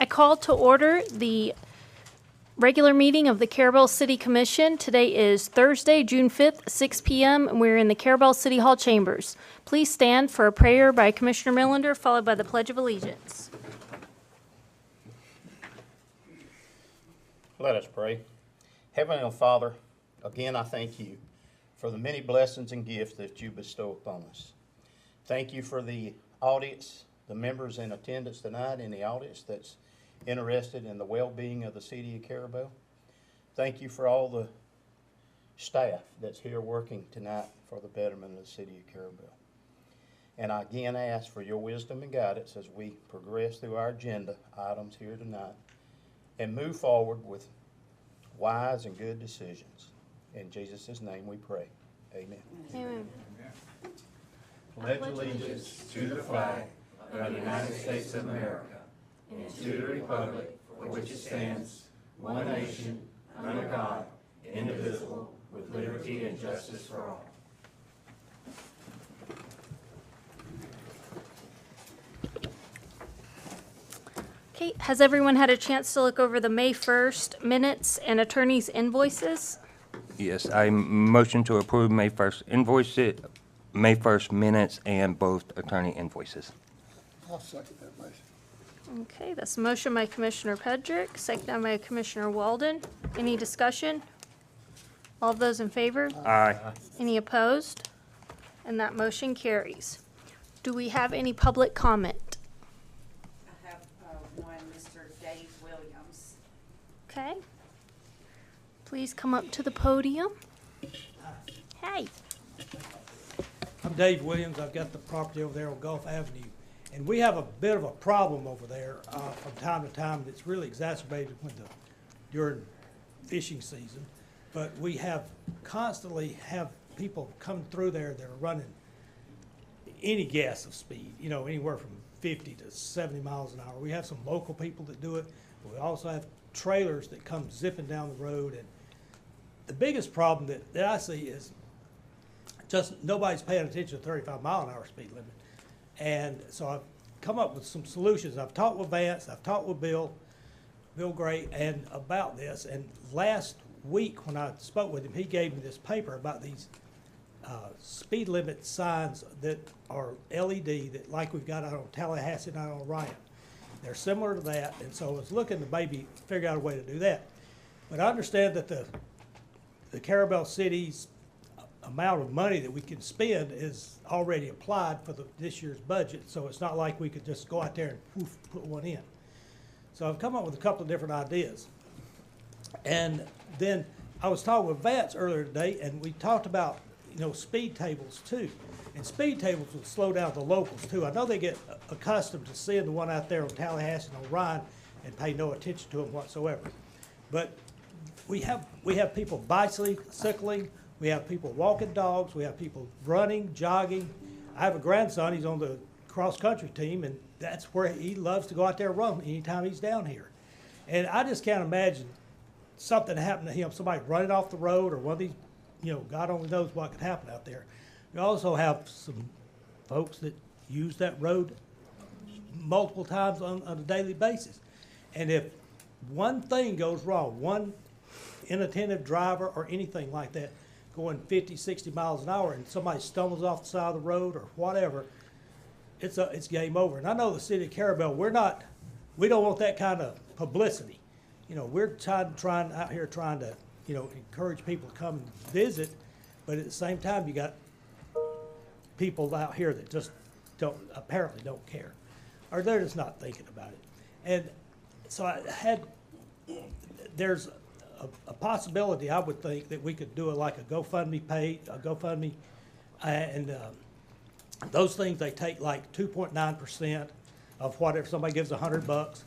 I call to order the regular meeting of the Carrabelle City Commission. Today is Thursday, June 5th, 6 p.m., and we're in the Carrabelle City Hall chambers. Please stand for a prayer by Commissioner Millender, followed by the Pledge of Allegiance. Let us pray. Heavenly Father, again I thank you for the many blessings and gifts that you bestow upon us. Thank you for the audience, the members in attendance tonight in the audience that's interested in the well-being of the city of Carrabelle. Thank you for all the staff that's here working tonight for the betterment of the city of Carrabelle. And I again ask for your wisdom and guidance as we progress through our agenda items here tonight and move forward with wise and good decisions. In Jesus' name we pray. Amen. Amen. Pledge allegiance to the flag of the United States of America and to the republic for which it stands, one nation, under God, indivisible, with liberty and justice for all. Okay, has everyone had a chance to look over the May 1st minutes and attorney's invoices? Yes, I motion to approve May 1st invoices, May 1st minutes, and both attorney invoices. I'll second that motion. Okay, that's a motion by Commissioner Pedrick, seconded by Commissioner Walden. Any discussion? All of those in favor? Aye. Any opposed? And that motion carries. Do we have any public comment? I have one, Mr. Dave Williams. Okay. Please come up to the podium. Hey. I'm Dave Williams. I've got the property over there on Gulf Avenue. And we have a bit of a problem over there from time to time that's really exacerbated during fishing season. But we have constantly have people come through there that are running any guess of speed, you know, anywhere from 50 to 70 miles an hour. We have some local people that do it. But we also have trailers that come zipping down the road. And the biggest problem that I see is just nobody's paying attention to 35-mile-an-hour speed limit. And so I've come up with some solutions. I've talked with Vance, I've talked with Bill Gray, and about this. And last week when I spoke with him, he gave me this paper about these speed limit signs that are LED, that like we've got out on Tallahassee and out on Ryan. They're similar to that, and so I was looking to maybe figure out a way to do that. But I understand that the Carrabelle City's amount of money that we can spend is already applied for this year's budget, so it's not like we could just go out there and poof, put one in. So I've come up with a couple of different ideas. And then I was talking with Vance earlier today, and we talked about, you know, speed tables too. And speed tables will slow down the locals too. I know they get accustomed to seeing the one out there on Tallahassee and Orion and pay no attention to them whatsoever. But we have people bicycling, we have people walking dogs, we have people running, jogging. I have a grandson, he's on the cross-country team, and that's where he loves to go out there and run anytime he's down here. And I just can't imagine something happened to him, somebody running off the road or one of these, you know, God only knows what could happen out there. We also have some folks that use that road multiple times on a daily basis. And if one thing goes wrong, one inattentive driver or anything like that, going 50, 60 miles an hour, and somebody stumbles off the side of the road or whatever, it's game over. And I know the city of Carrabelle, we don't want that kind of publicity. You know, we're trying out here trying to, you know, encourage people to come and visit, but at the same time, you got people out here that just apparently don't care, or they're just not thinking about it. And so there's a possibility, I would think, that we could do like a GoFundMe page, and those things, they take like 2.9% of whatever. Somebody gives $100,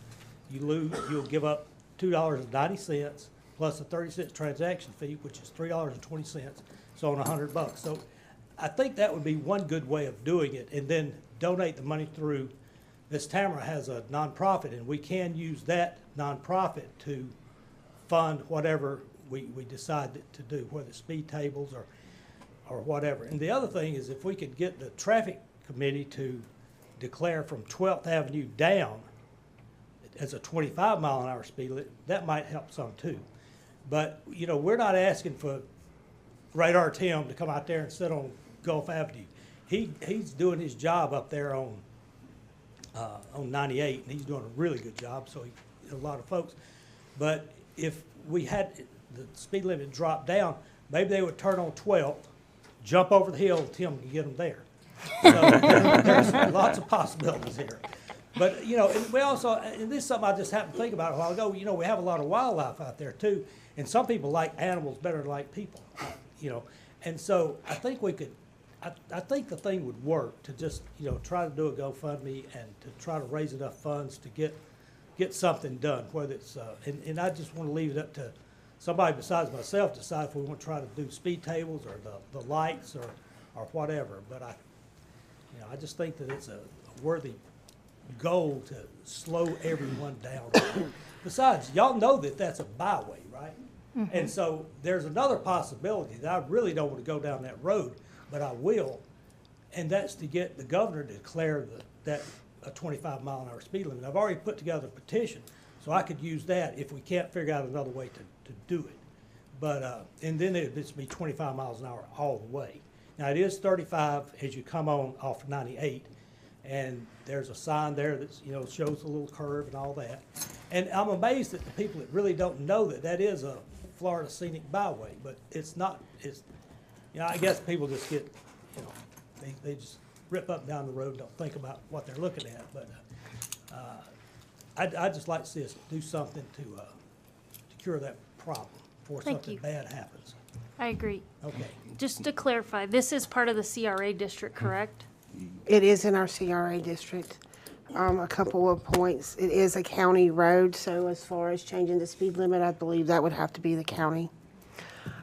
you'll give up $2.90 plus a 30-cent transaction fee, which is $3.20. So on $100. So I think that would be one good way of doing it, and then donate the money through. Miss Tamara has a nonprofit, and we can use that nonprofit to fund whatever we decide to do, whether speed tables or whatever. And the other thing is, if we could get the traffic committee to declare from 12th Avenue down as a 25 mile an hour speed limit, that might help some too. But, you know, we're not asking for Radar Tim to come out there and sit on Gulf Avenue. He's doing his job up there on 98, and he's doing a really good job, so a lot of folks. But if we had the speed limit drop down, maybe they would turn on 12th, jump over the hill, and Tim can get them there. So there's lots of possibilities here. But, you know, and we also, and this is something I just happened to think about a while ago, you know, we have a lot of wildlife out there too, and some people like animals better than like people, you know. And so I think we could, I think the thing would work to just, you know, try to do a GoFundMe and to try to raise enough funds to get something done, whether it's, and I just want to leave it up to somebody besides myself to decide if we want to try to do speed tables or the lights or whatever. But I just think that it's a worthy goal to slow everyone down. Besides, y'all know that that's a byway, right? Mm-hmm. And so there's another possibility that I really don't want to go down that road, but I will, and that's to get the governor to declare that a 25 mile an hour speed limit. I've already put together a petition, so I could use that if we can't figure out another way to do it. But, and then it'd just be 25 miles an hour all the way. Now, it is 35 as you come on off 98, and there's a sign there that, you know, shows a little curve and all that. And I'm amazed at the people that really don't know that that is a Florida scenic byway, but it's not. It's, you know, I guess people just get, you know, they just rip up and down the road and don't think about what they're looking at. But I'd just like to see us do something to cure that problem before something bad happens. I agree. Okay. Just to clarify, this is part of the CRA district, correct? It is in our CRA district. A couple of points. It is a county road, so as far as changing the speed limit, I believe that would have to be the county.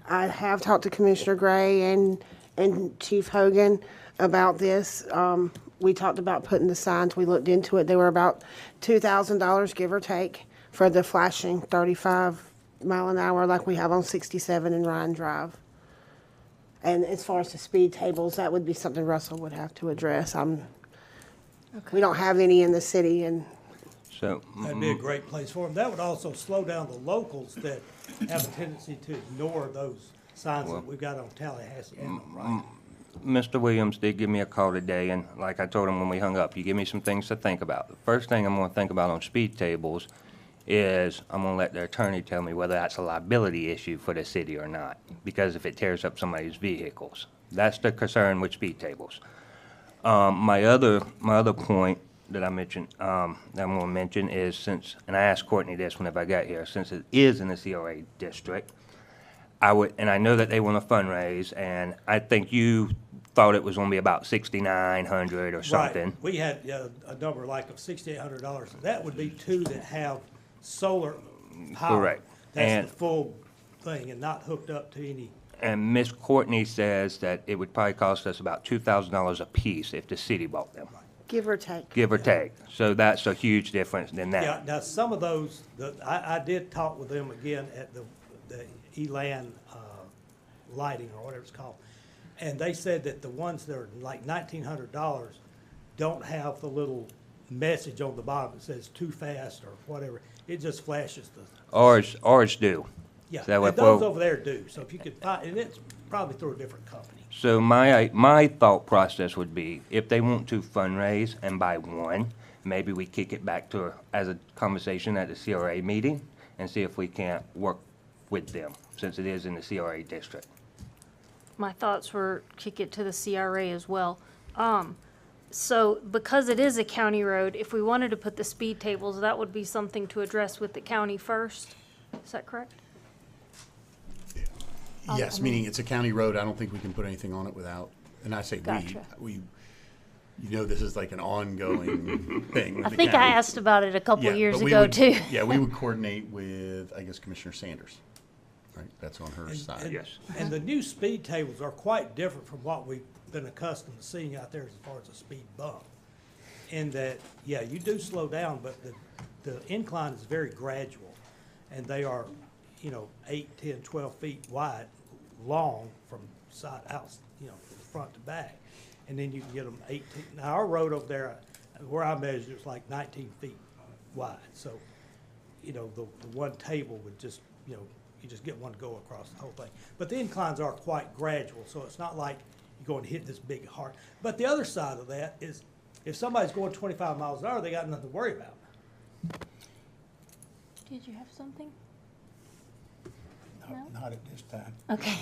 I have talked to Commissioner Gray and Chief Hogan about this. We talked about putting the signs. We looked into it. They were about $2,000, give or take, for the flashing 35 mile an hour like we have on 67 and Ryan Drive. And as far as the speed tables, that would be something Russell would have to address. We don't have any in the city, and So, That'd be a great place for them. That would also slow down the locals that have a tendency to ignore those signs that we've got on Tallahassee Avenue, right? Mr. Williams did give me a call today, and like I told him when we hung up, you give me some things to think about. The first thing I'm gonna think about on speed tables is I'm gonna let the attorney tell me whether that's a liability issue for the city or not, because if it tears up somebody's vehicles. That's the concern with speed tables. My other point that I mentioned, that I'm gonna mention is since, and I asked Courtney this whenever I got here, since it is in the CRA district, and I know that they want to fundraise, and I think you thought it was gonna be about 6,900 or something. Right. We had a number like of $6,800. That would be two that have solar power. Correct. That's And- the full thing and not hooked up to any. And Miss Courtney says that it would probably cost us about $2,000 a piece if the city bought them, give or take. give or take. So that's a huge difference than that. Yeah, now some of those, I did talk with them again at the Elan lighting or whatever it's called. And they said that the ones that are like $1,900 don't have the little message on the bottom that says too fast or whatever. It just flashes the. Ours do. Yeah, So and those over there do. So if you could find, and it's probably through a different company. So my thought process would be, if they want to fundraise and buy one, maybe we kick it back to, as a conversation at the CRA meeting and see if we can't work with them, since it is in the CRA district. My thoughts were kick it to the CRA as well. So because it is a county road, if we wanted to put the speed tables, that would be something to address with the county first. Is that correct? Yes, meaning it's a county road. I don't think we can put anything on it without, and I say Gotcha. we, you know, this is like an ongoing thing with I the think I county. asked about it a couple Yeah, years but we ago would- too. Yeah, we would coordinate with, I guess, Commissioner Sanders, right? That's on her And- side. and- Yes. And the new speed tables are quite different from what we've been accustomed to seeing out there as far as a speed bump. In that, yeah, you do slow down, but the incline is very gradual. And they are, 8, 10, 12 feet wide, long from side out, from front to back. And then you can get them 18. Now, our road over there, where I measured, it's like 19 feet wide. So, you know, the one table would just, you know, you just get one go across the whole thing. But the inclines are quite gradual, so it's not like you're going to hit this big hard. But the other side of that is if somebody's going 25 miles an hour, they got nothing to worry about. Did you have something? Not at this time. Okay.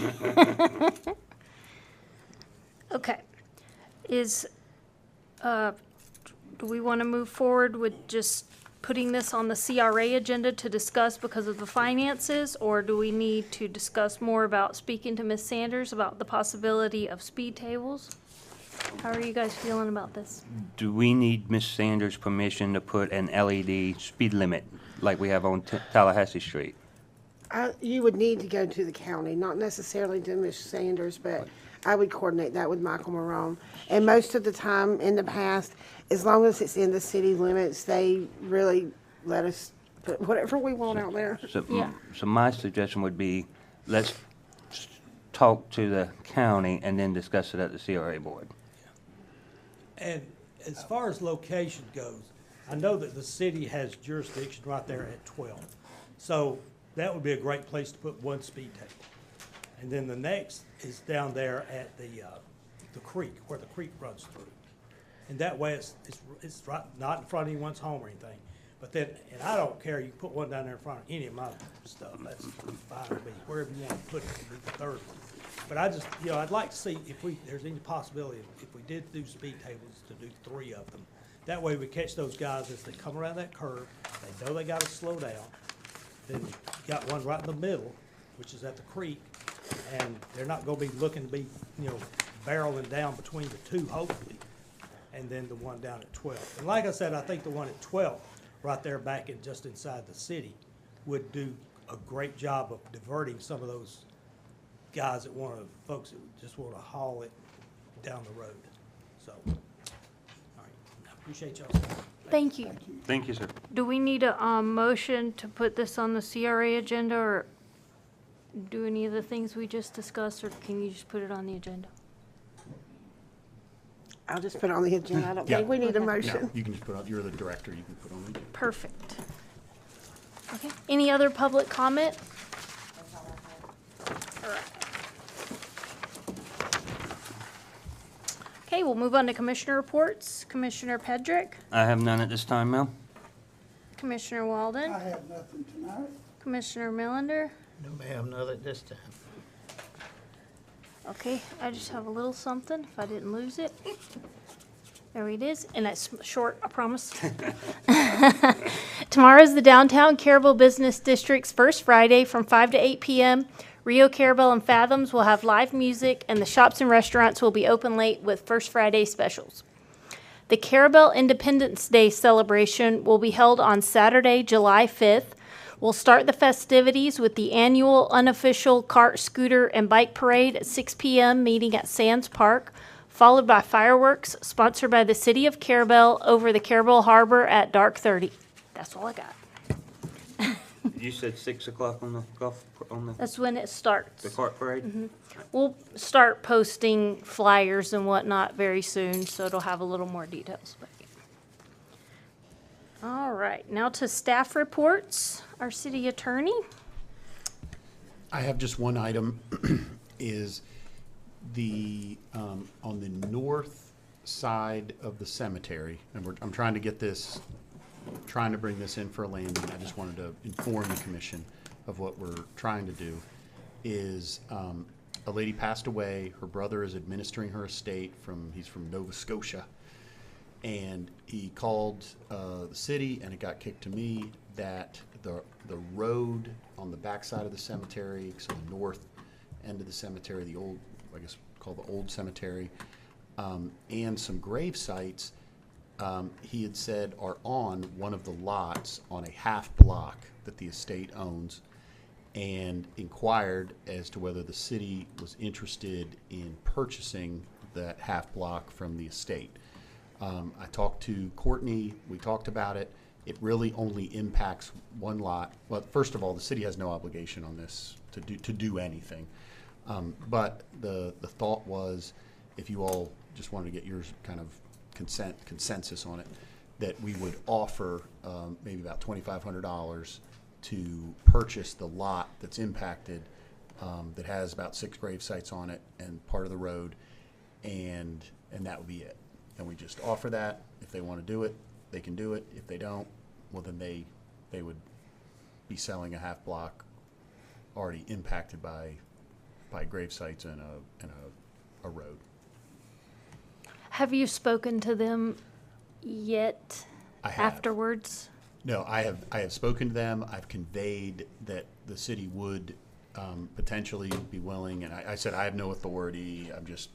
Okay. Do we want to move forward with just putting this on the CRA agenda to discuss because of the finances? Or do we need to discuss more about speaking to Ms. Sanders about the possibility of speed tables? How are you guys feeling about this? Do we need Ms. Sanders' permission to put an LED speed limit like we have on Tallahassee Street? You would need to go to the county, not necessarily to Ms. Sanders, but I would coordinate that with Michael Marone. And most of the time in the past, as long as it's in the city limits, they really let us put whatever we want out there. So, Yeah. so my suggestion would be, let's talk to the county and then discuss it at the CRA board. And as far as location goes, I know that the city has jurisdiction right there at 12. So that would be a great place to put one speed table. And then the next is down there at the creek, where the creek runs through. And that way it's right, not in front of anyone's home or anything. But then, and I don't care, you can put one down there in front of any of my stuff, that's fine with me, wherever you want to put it, it'll be the third one. But I just, you know, I'd like to see if there's any possibility, if we did do speed tables, to do 3 of them. That way we catch those guys as they come around that curve, they know they gotta slow down. Then you got one right in the middle, which is at the creek, and they're not gonna be looking to be, you know, barreling down between the two, hopefully. And then the one down at 12. And like I said, I think the one at 12, right there back in, just inside the city, would do a great job of diverting some of those guys folks that just wanna haul it down the road. So, all right, I appreciate y'all. Thank you. Thank you, sir. Do we need a motion to put this on the CRA agenda, or do any of the things we just discussed, or can you just put it on the agenda? I'll just put it on the agenda. I don't Yeah. think we need a No, motion. you can just put on, you're the director, you can put on it. Perfect. Okay, any other public comment? That's all I have. All right. Okay, we'll move on to commissioner reports. Commissioner Pedrick, I have none at this time, Mel. Commissioner Walden, I have nothing tonight. Commissioner Millender. No, ma'am, not at this time. Okay, I just have a little something, if I didn't lose it. There it is, and it's short, I promise. Tomorrow's the Downtown Carrabelle Business District's first Friday from 5 to 8 p.m. Rio Carrabelle and Fathoms will have live music, and the shops and restaurants will be open late with First Friday specials. The Carrabelle Independence Day celebration will be held on Saturday, July 5th. We'll start the festivities with the annual unofficial cart, scooter, and bike parade at 6 p.m. meeting at Sands Park, followed by fireworks sponsored by the City of Carrabelle over the Carrabelle Harbor at dark 30. That's all I got. You said 6 o'clock on the That's when it starts. the cart parade? We'll start posting flyers and whatnot very soon, so it'll have a little more details. But all right, now to staff reports. Our city attorney. I have just one item, is the, on the north side of the cemetery, and I'm trying to get this, trying to bring this in for a landing. I just wanted to inform the commission of what we're trying to do, is, a lady passed away. Her brother is administering her estate he's from Nova Scotia. And he called the city, and it got kicked to me that the road on the backside of the cemetery, so the north end of the cemetery, the old, I guess called the old cemetery, and some grave sites, he had said are on one of the lots on a half block that the estate owns, and inquired as to whether the city was interested in purchasing that half block from the estate. I talked to Courtney, we talked about it. It really only impacts one lot. Well, first of all, the city has no obligation on this to do anything. But the thought was, if you all just wanted to get yours kind of consensus on it, that we would offer maybe about $2,500 to purchase the lot that's impacted, that has about 6 grave sites on it and part of the road, and that would be it. And we just offer that. If they want to do it, they can do it. If they don't, well, then they would be selling a half block already impacted by grave sites and a road. Have you spoken to them yet I have. afterwards? No, I have spoken to them. I've conveyed that the city would potentially be willing, and I said I have no authority. I'm just,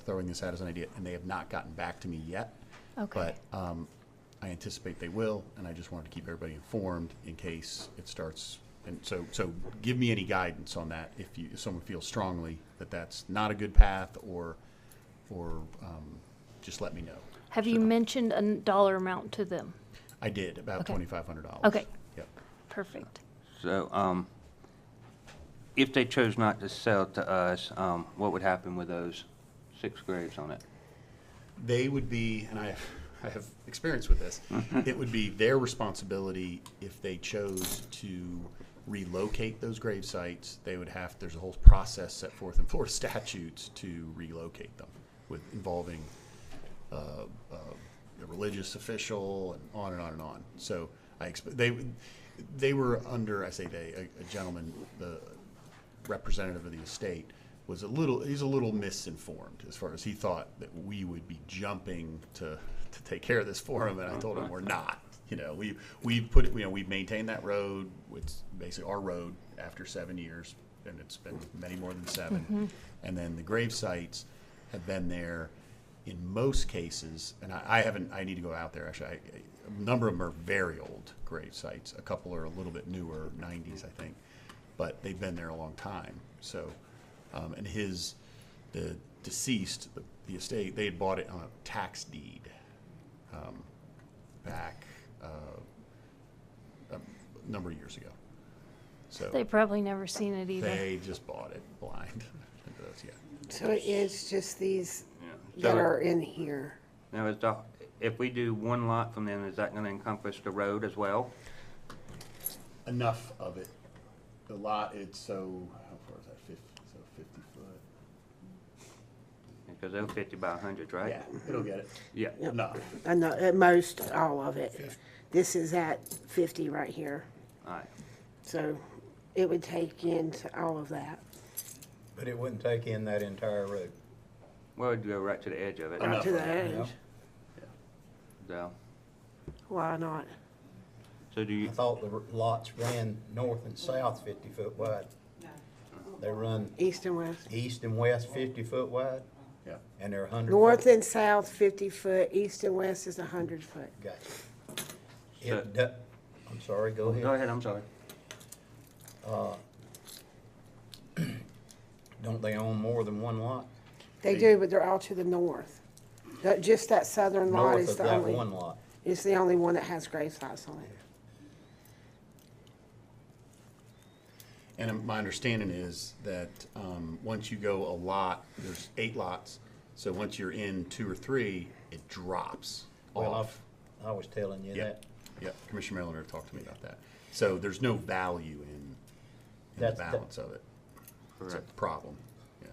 throwing this out as an idea, and they have not gotten back to me yet. Okay. But I anticipate they will, and I just wanted to keep everybody informed in case it starts. And so give me any guidance on that if someone feels strongly that that's not a good path, or just let me know. Have you mentioned a dollar amount to them? I did, about Okay. $2,500. Okay. Yep. Perfect. So, if they chose not to sell to us, what would happen with those 6 graves on it? They would be, and I have experience with this, it would be their responsibility if they chose to relocate those grave sites. They would have, there's a whole process set forth in Florida statutes to relocate them, involving a religious official and on and on and on. So they were under, I say they, a gentleman, the representative of the estate, he's a little misinformed as far as he thought that we would be jumping to take care of this for him, and I told him we're not. We've maintained that road. It's basically our road after 7 years, and it's been many more than 7. Mm-hmm. And then the grave sites have been there in most cases, and I need to go out there actually. A number of them are very old grave sites. A couple are a little bit newer, 90s I think, but they've been there a long time. So, and the deceased, the estate, they had bought it on a tax deed back a number of years ago. So They probably never seen it either. they just bought it blind. Yeah. So it is just these Yeah. that So- are in here. Now, if we do one lot from them, is that gonna encompass the road as well? Enough of it. The lot, it's how far is that? 50 foot. Because they're 50 by 100, right? Yeah, it'll get it. Yeah. Enough. I know, at most, all of it. This is at 50 right here. All right. So it would take into all of that. But it wouldn't take in that entire road. Well, it'd go right to the edge of it. Right to the Yeah. edge. So, Why not? so do I you, thought the lots ran north and south 50 foot wide. They run East and west. east and west 50 foot wide, Yeah. and they're 100 North foot. and south, 50 foot. East and west is 100 foot. Gotcha. So- I'm sorry, go ahead. go ahead, I'm sorry. Don't they own more than one lot? They do, but they're all to the north. Just that southern lot North is of the that only, one lot. it's the only one that has grave sites on it. And my understanding is that once you go a lot, there's 8 lots. So once you're in 2 or 3, it drops Well, off. I was telling you Yeah, that. yeah. Commissioner Miller talked to me about that. So there's no value in the That's- balance of it. It's a Correct. problem. Yeah.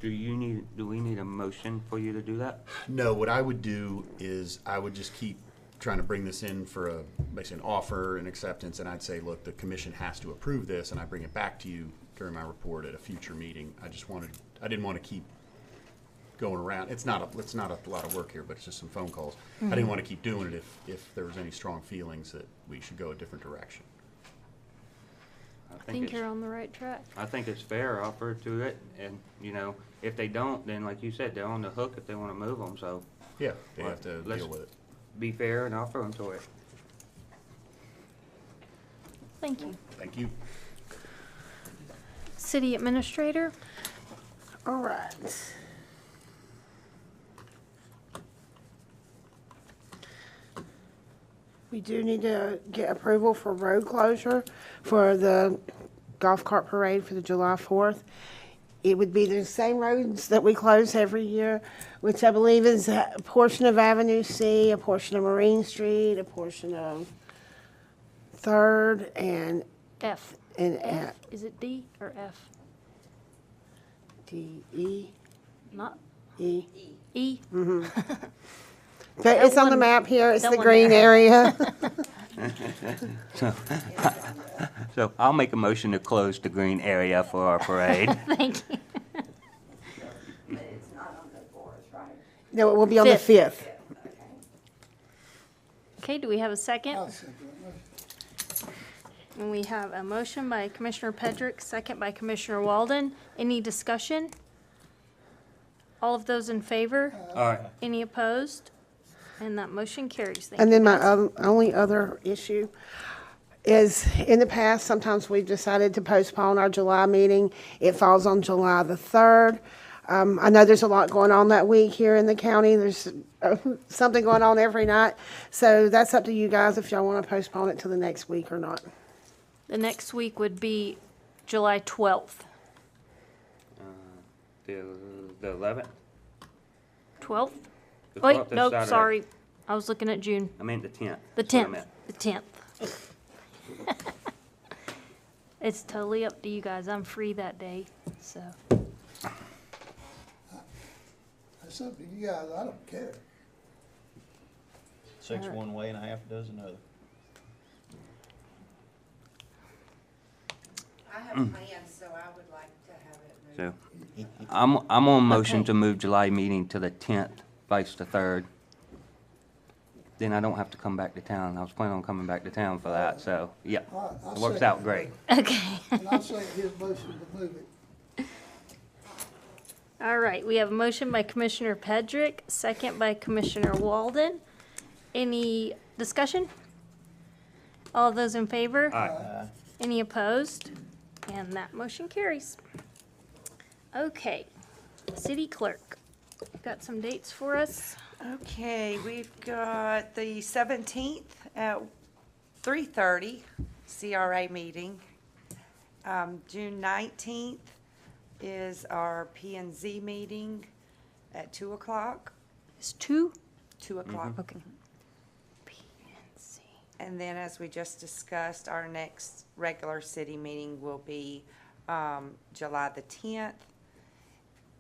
Do we need a motion for you to do that? No, what I would do is I would just keep trying to bring this in for basically an offer and acceptance, and I'd say, look, the commission has to approve this, and I bring it back to you during my report at a future meeting. I didn't want to keep going around. It's not a lot of work here, but it's just some phone calls. I didn't want to keep doing it if there was any strong feelings that we should go a different direction. I think you're on the right track. I think it's fair offer to it, and, if they don't, then like you said, they're on the hook if they wanna move them, so Yeah, they have to Let's- deal with it. be fair and offer them to it. Thank you. Thank you. City Administrator? All right. We do need to get approval for road closure for the golf cart parade for the July 4th. it would be the same roads that we close every year, which I believe is a portion of Avenue C, a portion of Marine Street, a portion of Third, and F. F, Is it D or F? D, E, Not E. E? But it's on the one- map here, it's that the one green there. area. So I'll make a motion to close the green area for our parade. Thank you. But it's not on the fourth, right? No, it will be on the Fifth. 5th. Okay, do we have a second? I'll second that motion. And we have a motion by Commissioner Pedrick, second by Commissioner Walden. Any discussion? All of those in favor? All right. Any opposed? And that motion carries. Thank And you, then my guys. only other issue is, in the past, sometimes we've decided to postpone our July meeting. It falls on July the 3rd. I know there's a lot going on that week here in the county. There's something going on every night. So that's up to you guys if y'all want to postpone it to the next week or not. The next week would be July 12th. The 11th? 12th? The Wait, 12th is no, Saturday. sorry. I was looking at June. I meant the 10th. The That's what I 10th. meant. The 10th. It's totally up to you guys. I'm free that day, so. That's up to you guys, I don't care. 6 one way and a half dozen other. I have plans, so I would like to have it moved. So I'm on motion to move July meeting to the 10th, vice the 3rd. Then I don't have to come back to town. I was planning on coming back to town for that, so, yeah. All right, I'll It works second out it. great. Okay. And I'll second his motion to move it. All right, we have a motion by Commissioner Pedrick, second by Commissioner Walden. Any discussion? All of those in favor? Aye. Any opposed? And that motion carries. Okay, City Clerk, you've got some dates for us? Okay, we've got the 17th at 3:30 CRA meeting. June 19th is our P and Z meeting at 2 o'clock. It's 2? 2 o'clock. Okay. PNC. And then, as we just discussed, our next regular city meeting will be July the 10th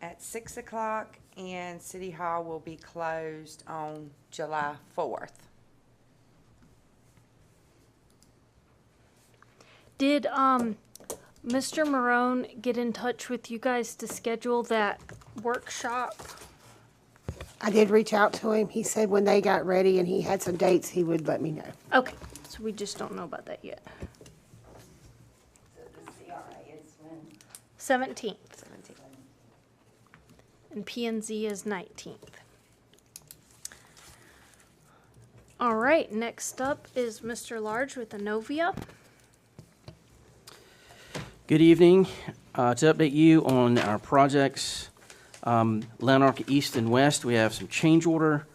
at 6 o'clock, and City Hall will be closed on July 4th. Did, Mr. Marone get in touch with you guys to schedule that workshop? I did reach out to him. He said when they got ready and he had some dates, he would let me know. Okay, so we just don't know about that yet. So the CRA is when? 17th, 17th. and P and Z is 19th. All right, next up is Mr. Large with Anovia. Good evening. To update you on our projects, Lanark East and West, we have some change order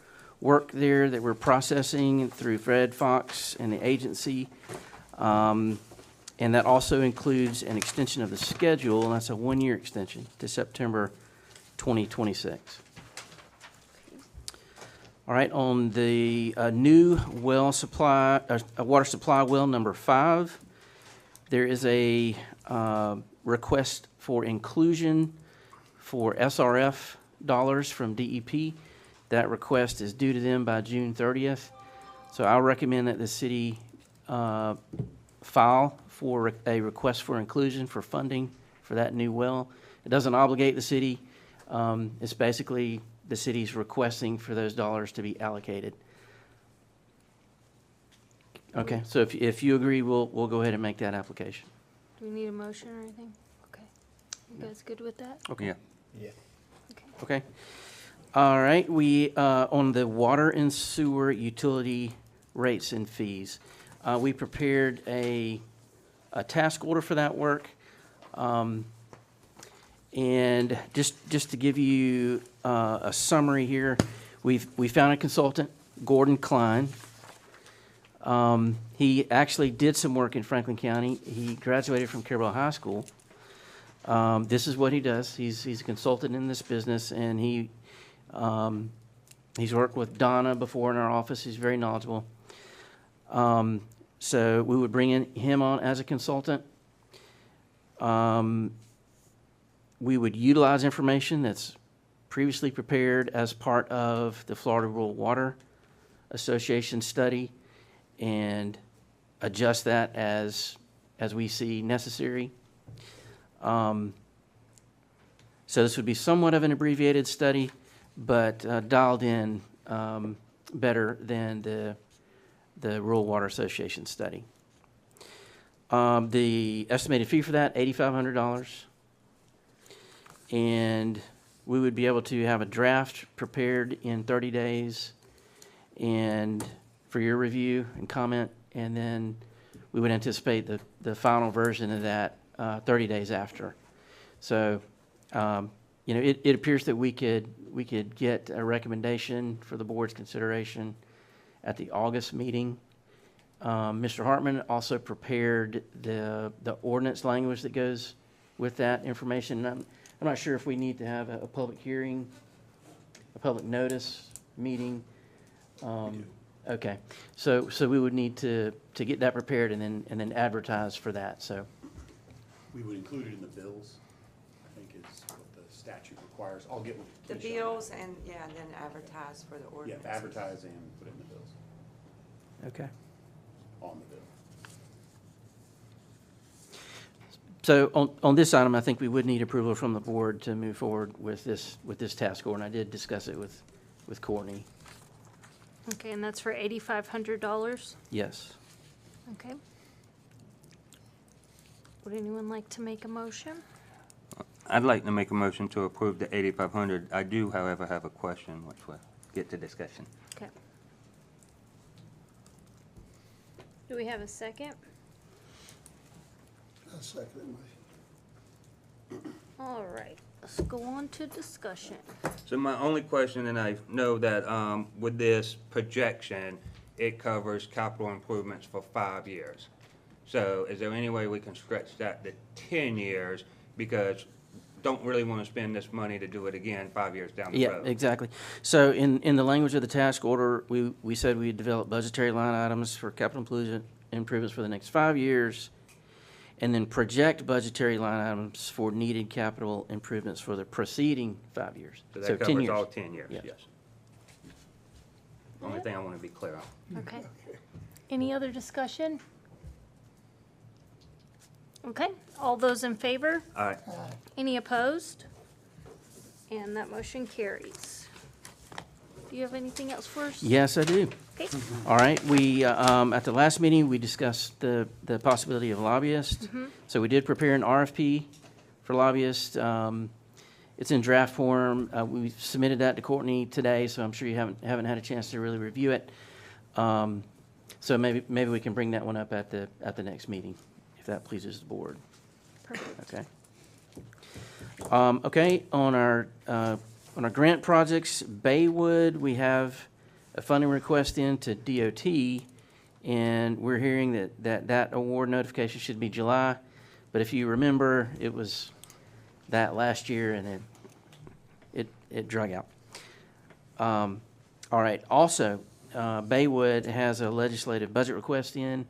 work there that we're processing through Fred Fox and the agency. And that also includes an extension of the schedule, and that's a one-year extension to September 2026. All right, on the new well supply, water supply well number 5, there is a request for inclusion for SRF dollars from DEP. That request is due to them by June 30th. So I'll recommend that the city file for a request for inclusion for funding for that new well. It doesn't obligate the city. It's basically the city's requesting for those dollars to be allocated. Okay, so if you agree, we'll go ahead and make that application. Do we need a motion or anything? Okay. You guys good with that? Yeah. Yeah. Okay. All right, we, on the water and sewer utility rates and fees, we prepared a task order for that work. And just to give you a summary here, we found a consultant, Gordon Klein. He actually did some work in Franklin County. He graduated from Carrabelle High School. This is what he does. He's a consultant in this business, and he's worked with Donna before in our office. He's very knowledgeable. So we would bring him on as a consultant. We would utilize information that's previously prepared as part of the Florida Rural Water Association study and adjust that as we see necessary. So this would be somewhat of an abbreviated study, but dialed in better than the Rural Water Association study. The estimated fee for that, $8,500. And we would be able to have a draft prepared in 30 days and for your review and comment, and then we would anticipate the final version of that 30 days after. So, it appears that we could get a recommendation for the board's consideration at the August meeting. Mr. Hartman also prepared the ordinance language that goes with that information. I'm not sure if we need to have a public hearing, a public notice meeting. Okay, so we would need to get that prepared and then advertise for that. So We would include it in the bills, I think is what the statute requires. I'll get with The Keisha on that. bills and then advertise for the Yeah, ordinance. advertise and put it in the bills, okay. on the bill. So on this item, I think we would need approval from the board to move forward with this task order, and I did discuss it with Courtney. Okay, and that's for $8,500? Yes. Okay. Would anyone like to make a motion? I'd like to make a motion to approve the 8,500. I do, however, have a question, which we'll get to discussion. Okay. Do we have a second? I second the motion. All right, let's go on to discussion. So my only question, and I know that with this projection, it covers capital improvements for 5 years. So is there any way we can stretch that to 10 years? Because don't really want to spend this money to do it again 5 years down the Yeah, road. exactly. So in the language of the task order, we said we'd develop budgetary line items for capital improvements for the next 5 years, and then project budgetary line items for needed capital improvements for the preceding 5 years. So So that 10 covers years. all 10 years, Yes. yes. Only thing I want to be clear on. Okay. Any other discussion? Okay, all those in favor? All right. Any opposed? And that motion carries. Do you have anything else for us? Yes, I do. Okay, All right, we, at the last meeting, we discussed the possibility of lobbyists. So we did prepare an RFP for lobbyists. It's in draft form. We submitted that to Courtney today, so I'm sure you haven't had a chance to really review it. So maybe we can bring that one up at the next meeting, if that pleases the board. perfect. Okay. Okay, on our grant projects, Baywood, we have a funding request in to DOT, and we're hearing that award notification should be July. But if you remember, it was that last year, and it drug out. All right, also, Baywood has a legislative budget request in,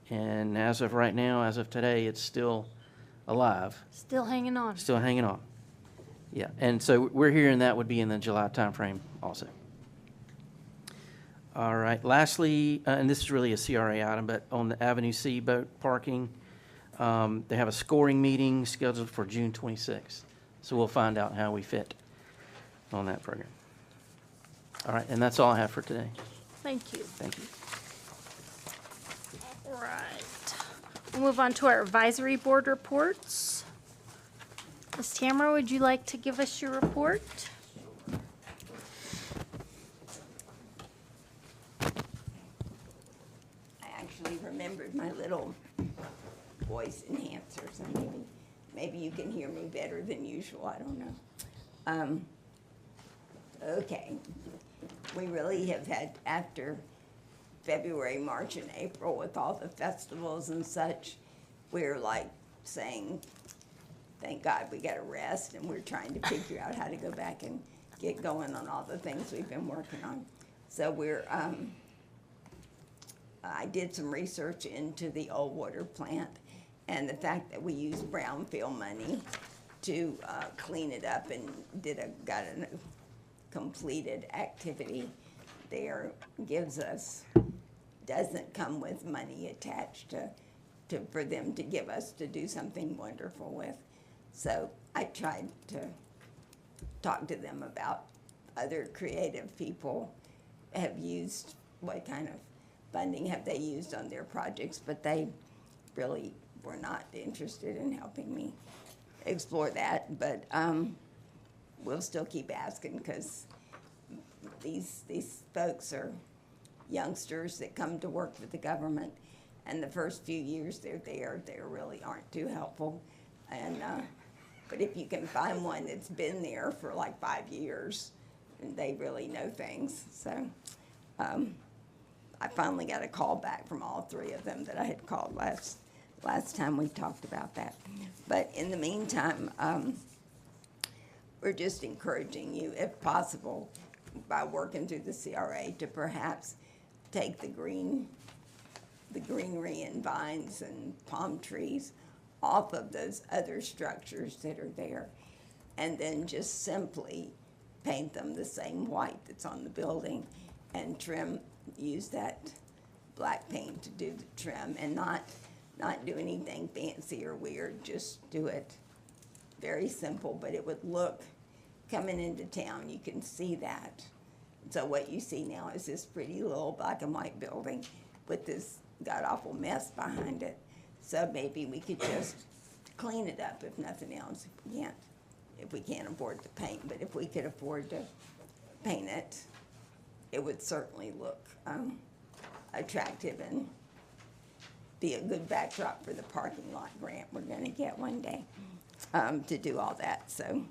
and as of right now, as of today, it's still alive. Still hanging on. Still hanging on. Yeah, and so we're hearing that would be in the July timeframe also. All right, lastly, and this is really a CRA item, but on the Avenue C boat parking, they have a scoring meeting scheduled for June 26th. So we'll find out how we fit on that program. All right, and that's all I have for today. Thank you. Thank you. All right. We'll move on to our advisory board reports. Ms. Tamara, would you like to give us your report? I actually remembered my little voice enhancer, so maybe you can hear me better than usual, I don't know. Okay, we really have had, after February, March, and April with all the festivals and such, we're like saying thank God we got a rest, and we're trying to figure out how to go back and get going on all the things we've been working on. So we're, I did some research into the old water plant and the fact that we use brownfield money to clean it up, and got a completed activity there. Gives us, doesn't come with money attached to for them to give us to do something wonderful with. So I tried to talk to them about other creative people have used, what kind of funding have they used on their projects, but they really were not interested in helping me explore that. But we'll still keep asking, because these folks are youngsters that come to work with the government, and the first few years they're there, they really aren't too helpful. And but if you can find one that's been there for like 5 years, they really know things. So I finally got a call back from all three of them that I had called last time we talked about that. But in the meantime, we're just encouraging you, if possible, by working through the CRA, to perhaps take the greenery and vines and palm trees off of those other structures that are there, and then just simply paint them the same white that's on the building, and trim, use that black paint to do the trim, and not do anything fancy or weird. Just do it very simple, but it would look, coming into town, you can see that. So what you see now is this pretty little black and white building with this god-awful mess behind it. So maybe we could just clean it up, if nothing else, if we can't afford to paint. But if we could afford to paint it, it would certainly look attractive and be a good backdrop for the parking lot grant we're going to get one day to do all that. So,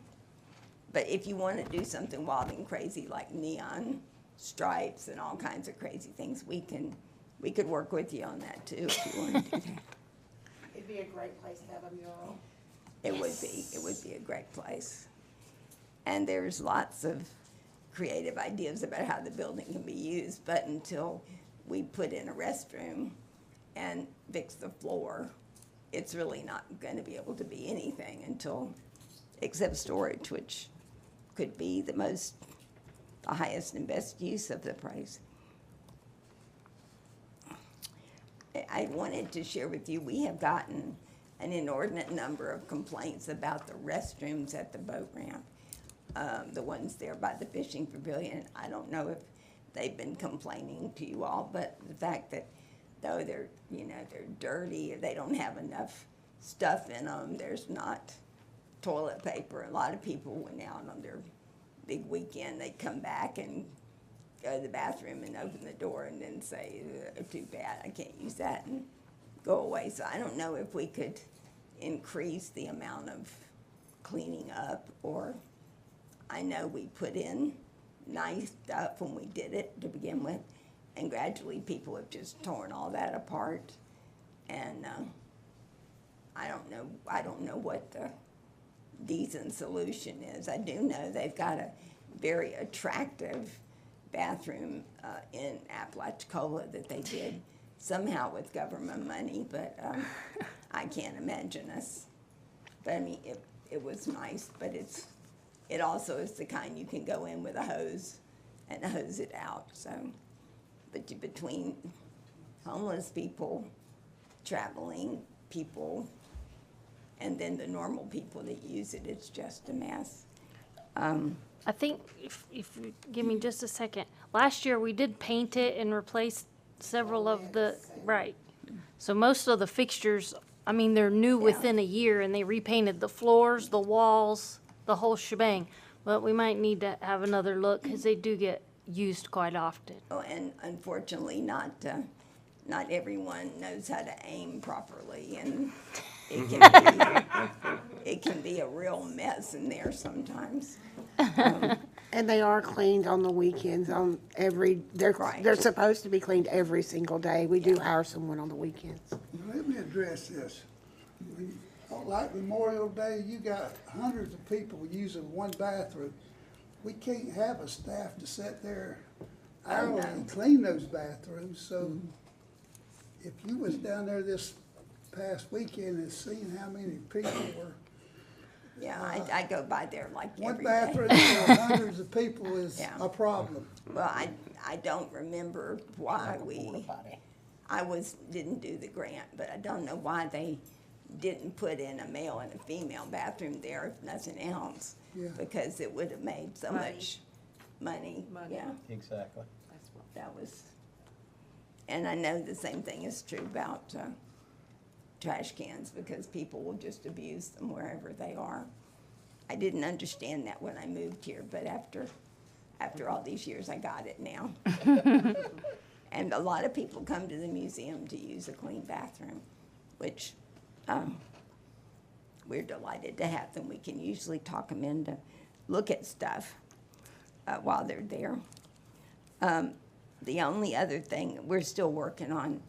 but if you want to do something wild and crazy like neon stripes and all kinds of crazy things, we could work with you on that too, if you want to do that. It'd be a great place to have a mural. It would be a great place. And there's lots of creative ideas about how the building can be used, but until we put in a restroom and fix the floor, it's really not going to be able to be anything until, except storage, which could be the highest and best use of the place. I wanted to share with you, we have gotten an inordinate number of complaints about the restrooms at the boat ramp, the ones there by the fishing pavilion. I don't know if they've been complaining to you all, but the fact that though they're dirty, they don't have enough stuff in them, there's not toilet paper. A lot of people went out on their big weekend, they'd come back and go to the bathroom and open the door and then say, too bad, I can't use that, and go away. So I don't know if we could increase the amount of cleaning up, or I know we put in nice stuff when we did it to begin with, and gradually people have just torn all that apart. And I don't know what the decent solution is. I do know they've got a very attractive bathroom in Apalachicola that they did somehow with government money, but I can't imagine us. But I mean, it was nice, but it also is the kind you can go in with a hose and hose it out. So, but between homeless people, traveling people, and then the normal people that use it, it's just a mess. I think if you give me just a second, last year we did paint it and replace several of the, right. So most of the fixtures, I mean, they're new within a year, and they repainted the floors, the walls, the whole shebang. But we might need to have another look, because they do get used quite often. Oh, and unfortunately, not everyone knows how to aim properly, and it can be a real mess in there sometimes. And they are cleaned on the weekends, they're supposed to be cleaned every single day. We do hire someone on the weekends. Now, let me address this. like Memorial Day, you got hundreds of people using one bathroom. We can't have a staff to sit there hourly and clean those bathrooms, so if you was down there this past weekend and seen how many people were, Yeah, I go by there like one every day. bathroom for hundreds of people is Yeah. a problem. Well, I don't remember why didn't do the grant, but I don't know why they didn't put in a male and a female bathroom there, if nothing else. Yeah. Because it would have made so much money, yeah, Exactly. that was, and I know the same thing is true about, trash cans, because people will just abuse them wherever they are. I didn't understand that when I moved here, but after all these years, I got it now. And a lot of people come to the museum to use a clean bathroom, which we're delighted to have them. We can usually talk them in to look at stuff while they're there. The only other thing, we're still working on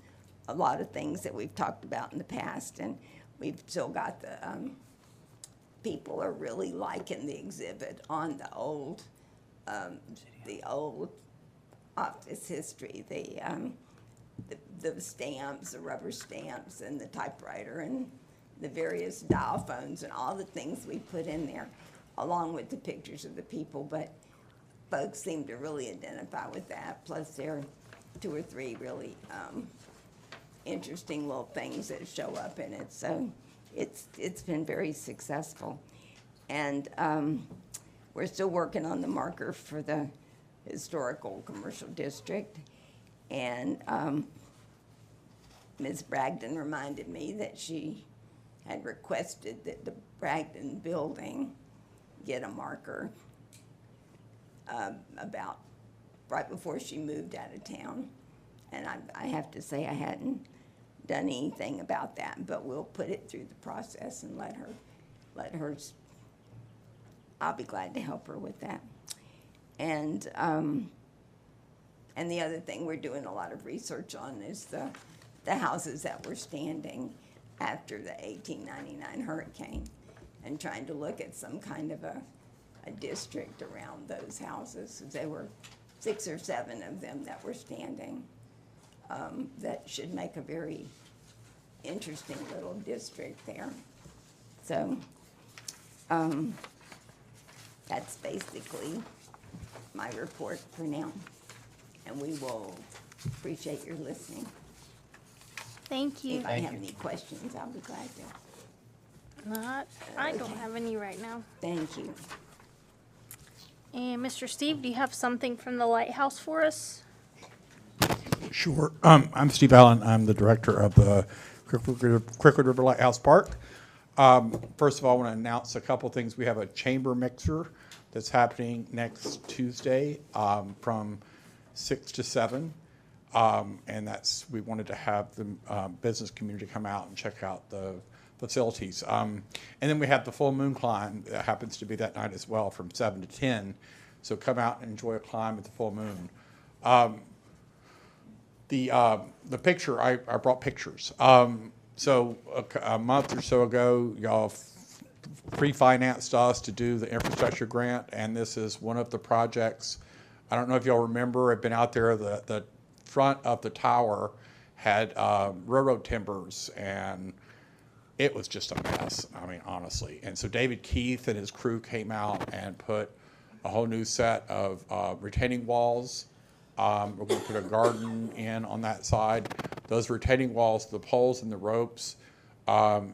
a lot of things that we've talked about in the past, and we've still got the, people are really liking the exhibit on the old office history, the stamps, the rubber stamps, and the typewriter, and the various dial phones, and all the things we put in there, along with the pictures of the people. But folks seem to really identify with that. Plus, there are 2 or 3 really interesting little things that show up in it. So it's been very successful. And we're still working on the marker for the historical commercial district. And Ms. Bragdon reminded me that she had requested that the Bragdon building get a marker about right before she moved out of town. And I have to say I hadn't done anything about that, but we'll put it through the process and let her, I'll be glad to help her with that. And the other thing we're doing a lot of research on is the houses that were standing after the 1899 hurricane, and trying to look at some kind of a district around those houses. There were 6 or 7 of them that were standing. That should make a very interesting little district there. So that's basically my report for now, and we will appreciate your listening. Thank you. If I have any questions, I'll be glad to. I don't have any right now. Thank you. And Mr. Steve, do you have something from the lighthouse for us? Sure. I'm Steve Allen. I'm the director of the Cricket River Lighthouse Park. First of all, I want to announce a couple things. We have a chamber mixer that's happening next Tuesday from 6 to 7. And we wanted to have the business community come out and check out the facilities. And then we have the full moon climb that happens to be that night as well from 7 to 10. So come out and enjoy a climb at the full moon. The picture, I brought pictures. So a month or so ago, y'all pre-financed us to do the infrastructure grant, and this is one of the projects. I don't know if y'all remember, I've been out there, the front of the tower had railroad timbers, and it was just a mess, I mean, honestly. And so David Keith and his crew came out and put a whole new set of retaining walls. We're going to put a garden in on that side. Those retaining walls, the poles and the ropes,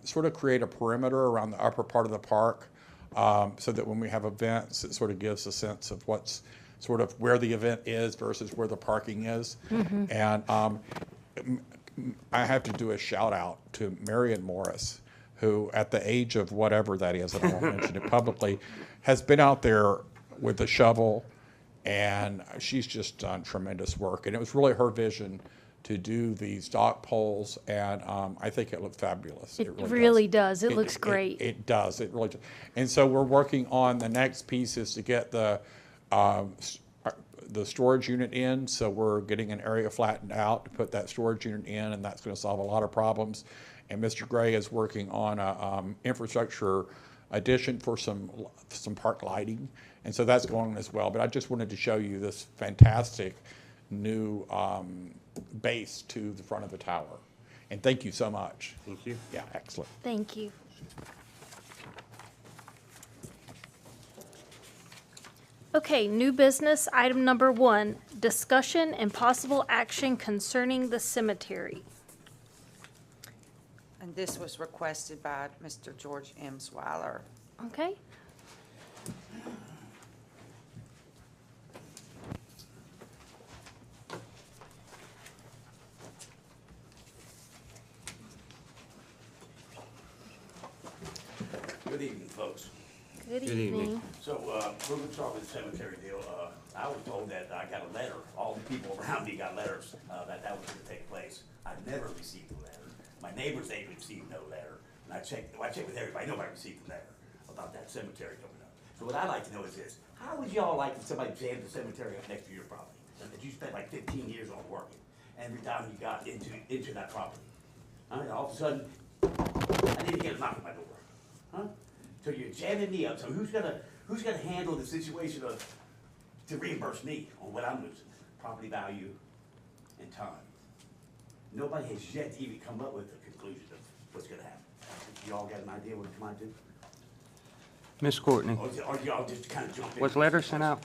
sort of create a perimeter around the upper part of the park, so that when we have events, it sort of gives a sense of what's sort of where the event is versus where the parking is. Mm-hmm. And I have to do a shout out to Marion Morris, who at the age of whatever that is, and I won't mention it publicly, has been out there with a shovel, and she's just done tremendous work. And it was really her vision to do these dock poles, and I think it looked fabulous. It really does. It looks great. It does. It really does. And so we're working on the next piece is to get the storage unit in. So we're getting an area flattened out to put that storage unit in, and that's going to solve a lot of problems. And Mr. Gray is working on a infrastructure addition for some park lighting. And so that's going on as well. But I just wanted to show you this fantastic new base to the front of the tower. And thank you so much. Thank you. Yeah, excellent. Thank you. Okay, new business, item number 1, discussion and possible action concerning the cemetery. And this was requested by Mr. George Emsweiler. Okay? Good evening, folks. Good Good evening. evening. So, we're gonna start with the cemetery deal. I was told that I got a letter, all the people around me got letters, that was gonna take place. I never received a letter. My neighbors, they received no letter. And I checked with everybody, nobody received a letter about that cemetery coming up. So what I'd like to know is this, how would y'all like if somebody jammed the cemetery up next to your property? That you spent like 15 years on working, and every time you got into that property? I mean, all of a sudden, I didn't get a knock at my door, huh? So you're jamming me up, so who's gonna handle the situation to reimburse me on what I'm losing? Property value and time. Nobody has yet even come up with a conclusion of what's gonna happen. You all got an idea what it might do? Miss Courtney, Or y'all just kinda jump in? was letter sent out?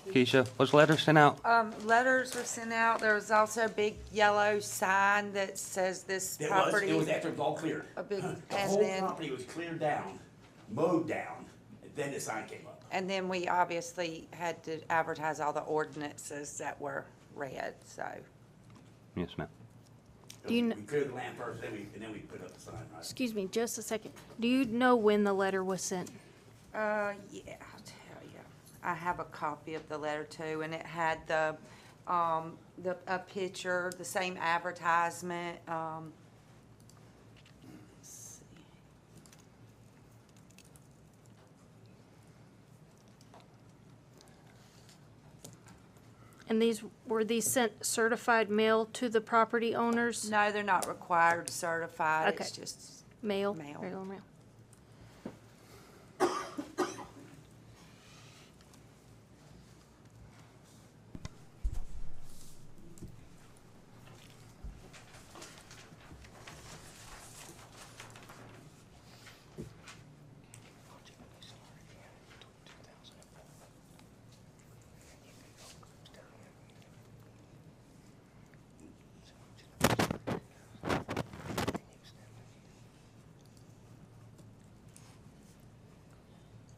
Keisha, was letter sent out? Letters were sent out. There was also a big yellow sign that says this property. It was after it was all cleared. A big- The and whole then- property was cleared down, mowed down, and then the sign came up. And then we obviously had to advertise all the ordinances that were read, so. Yes, ma'am. Do you We kn- cleared the land first, then we put up the sign, right? Excuse me, just a second. Do you know when the letter was sent? Yeah, I'll tell you. I have a copy of the letter too, and it had a picture, the same advertisement, let's see. And were these sent certified mail to the property owners? No, they're not required certified, it's Okay. just, Mail? Mail. Regular mail.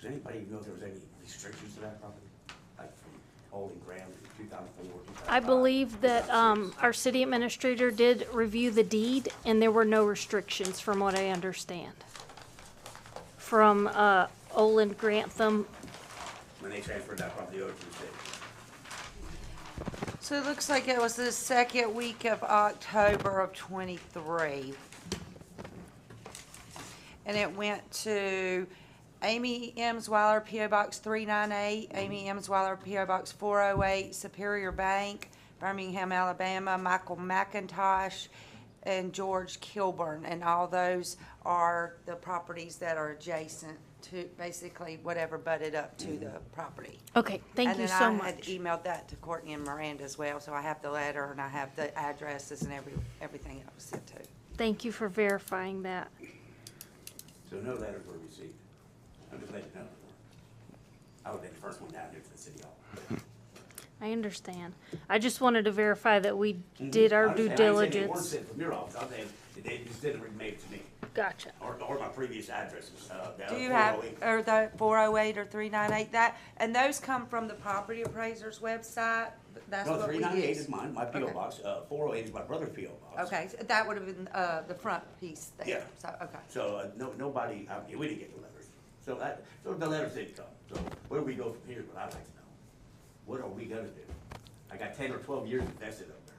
Does anybody know if there was any restrictions to that property? Like from holding ground in 2004, 2005? I believe that our city administrator did review the deed, and there were no restrictions, from what I understand. From Olin Grantham. When they transferred that property over to the city. so it looks like it was the second week of October of '23. And it went to Amy Emsweiler, P.O. Box 398, Amy Emsweiler, P.O. Box 408, Superior Bank, Birmingham, Alabama, Michael McIntosh, and George Kilburn. And all those are the properties that are adjacent to, basically, whatever butted up to the property. Okay, thank you so And then I had much. emailed that to Courtney and Miranda as well, so I have the letter and I have the addresses and everything it was sent to. Thank you for verifying that. So no letters were received. I'm just letting you know. I would be the first one down here to the city hall. I understand. I just wanted to verify that we did our due I ain't saying they weren't diligence. sent from your office, I'm saying that they just didn't make it to me, Gotcha. or my previous addresses, down Do you at have, 408. or the 408 or 398, that, and those come from the property appraiser's website? That's No, what we 398 use? is mine, my P.O. Okay. box, 408 is my brother's P.O. box. Okay, so that would have been, the front piece there. Yeah. So, okay. So, nobody, I mean, we didn't get the letters. So the letters didn't come. So where do we go from here is what I'd like to know. What are we gonna do? I got 10 or 12 years invested up there.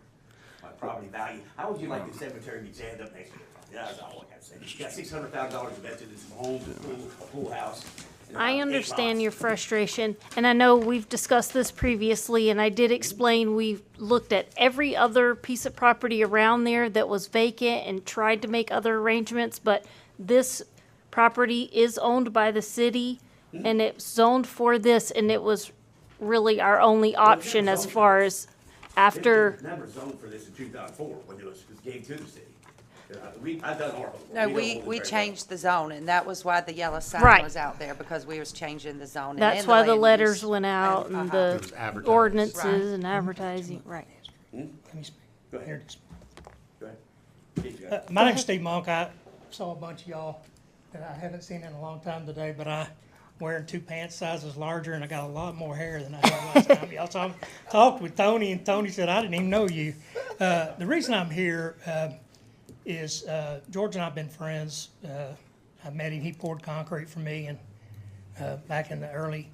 My property value, how would you like the cemetery to be jammed up next to your property? That's all I gotta say. You got $600,000 invested in some homes, a pool house, and I understand your frustration, and I know we've discussed this previously, and I did explain we've looked at every other piece of property around there that was vacant and tried to make other arrangements, but this property is owned by the city, and it's zoned for this, and it was really our only option as far as after. It was never zoned for this in 2004 when it was gave to the city. I've done our. No, know we what was very changed the zone, and that was why the yellow sign Right. was out there, because we was changing the zone. That's why the letters went out and It the was advertised. ordinances and advertising, right. Let me speak. Go ahead. Here. Go ahead. Keep going. My name's Steve Monk. I saw a bunch of y'all that I haven't seen in a long time today, but I wearing 2 pants sizes larger, and I got a lot more hair than I had last time. Y'all saw me. Talked with Tony, and Tony said, I didn't even know you. The reason I'm here is George and I have been friends. I met him, he poured concrete for me, and back in the early,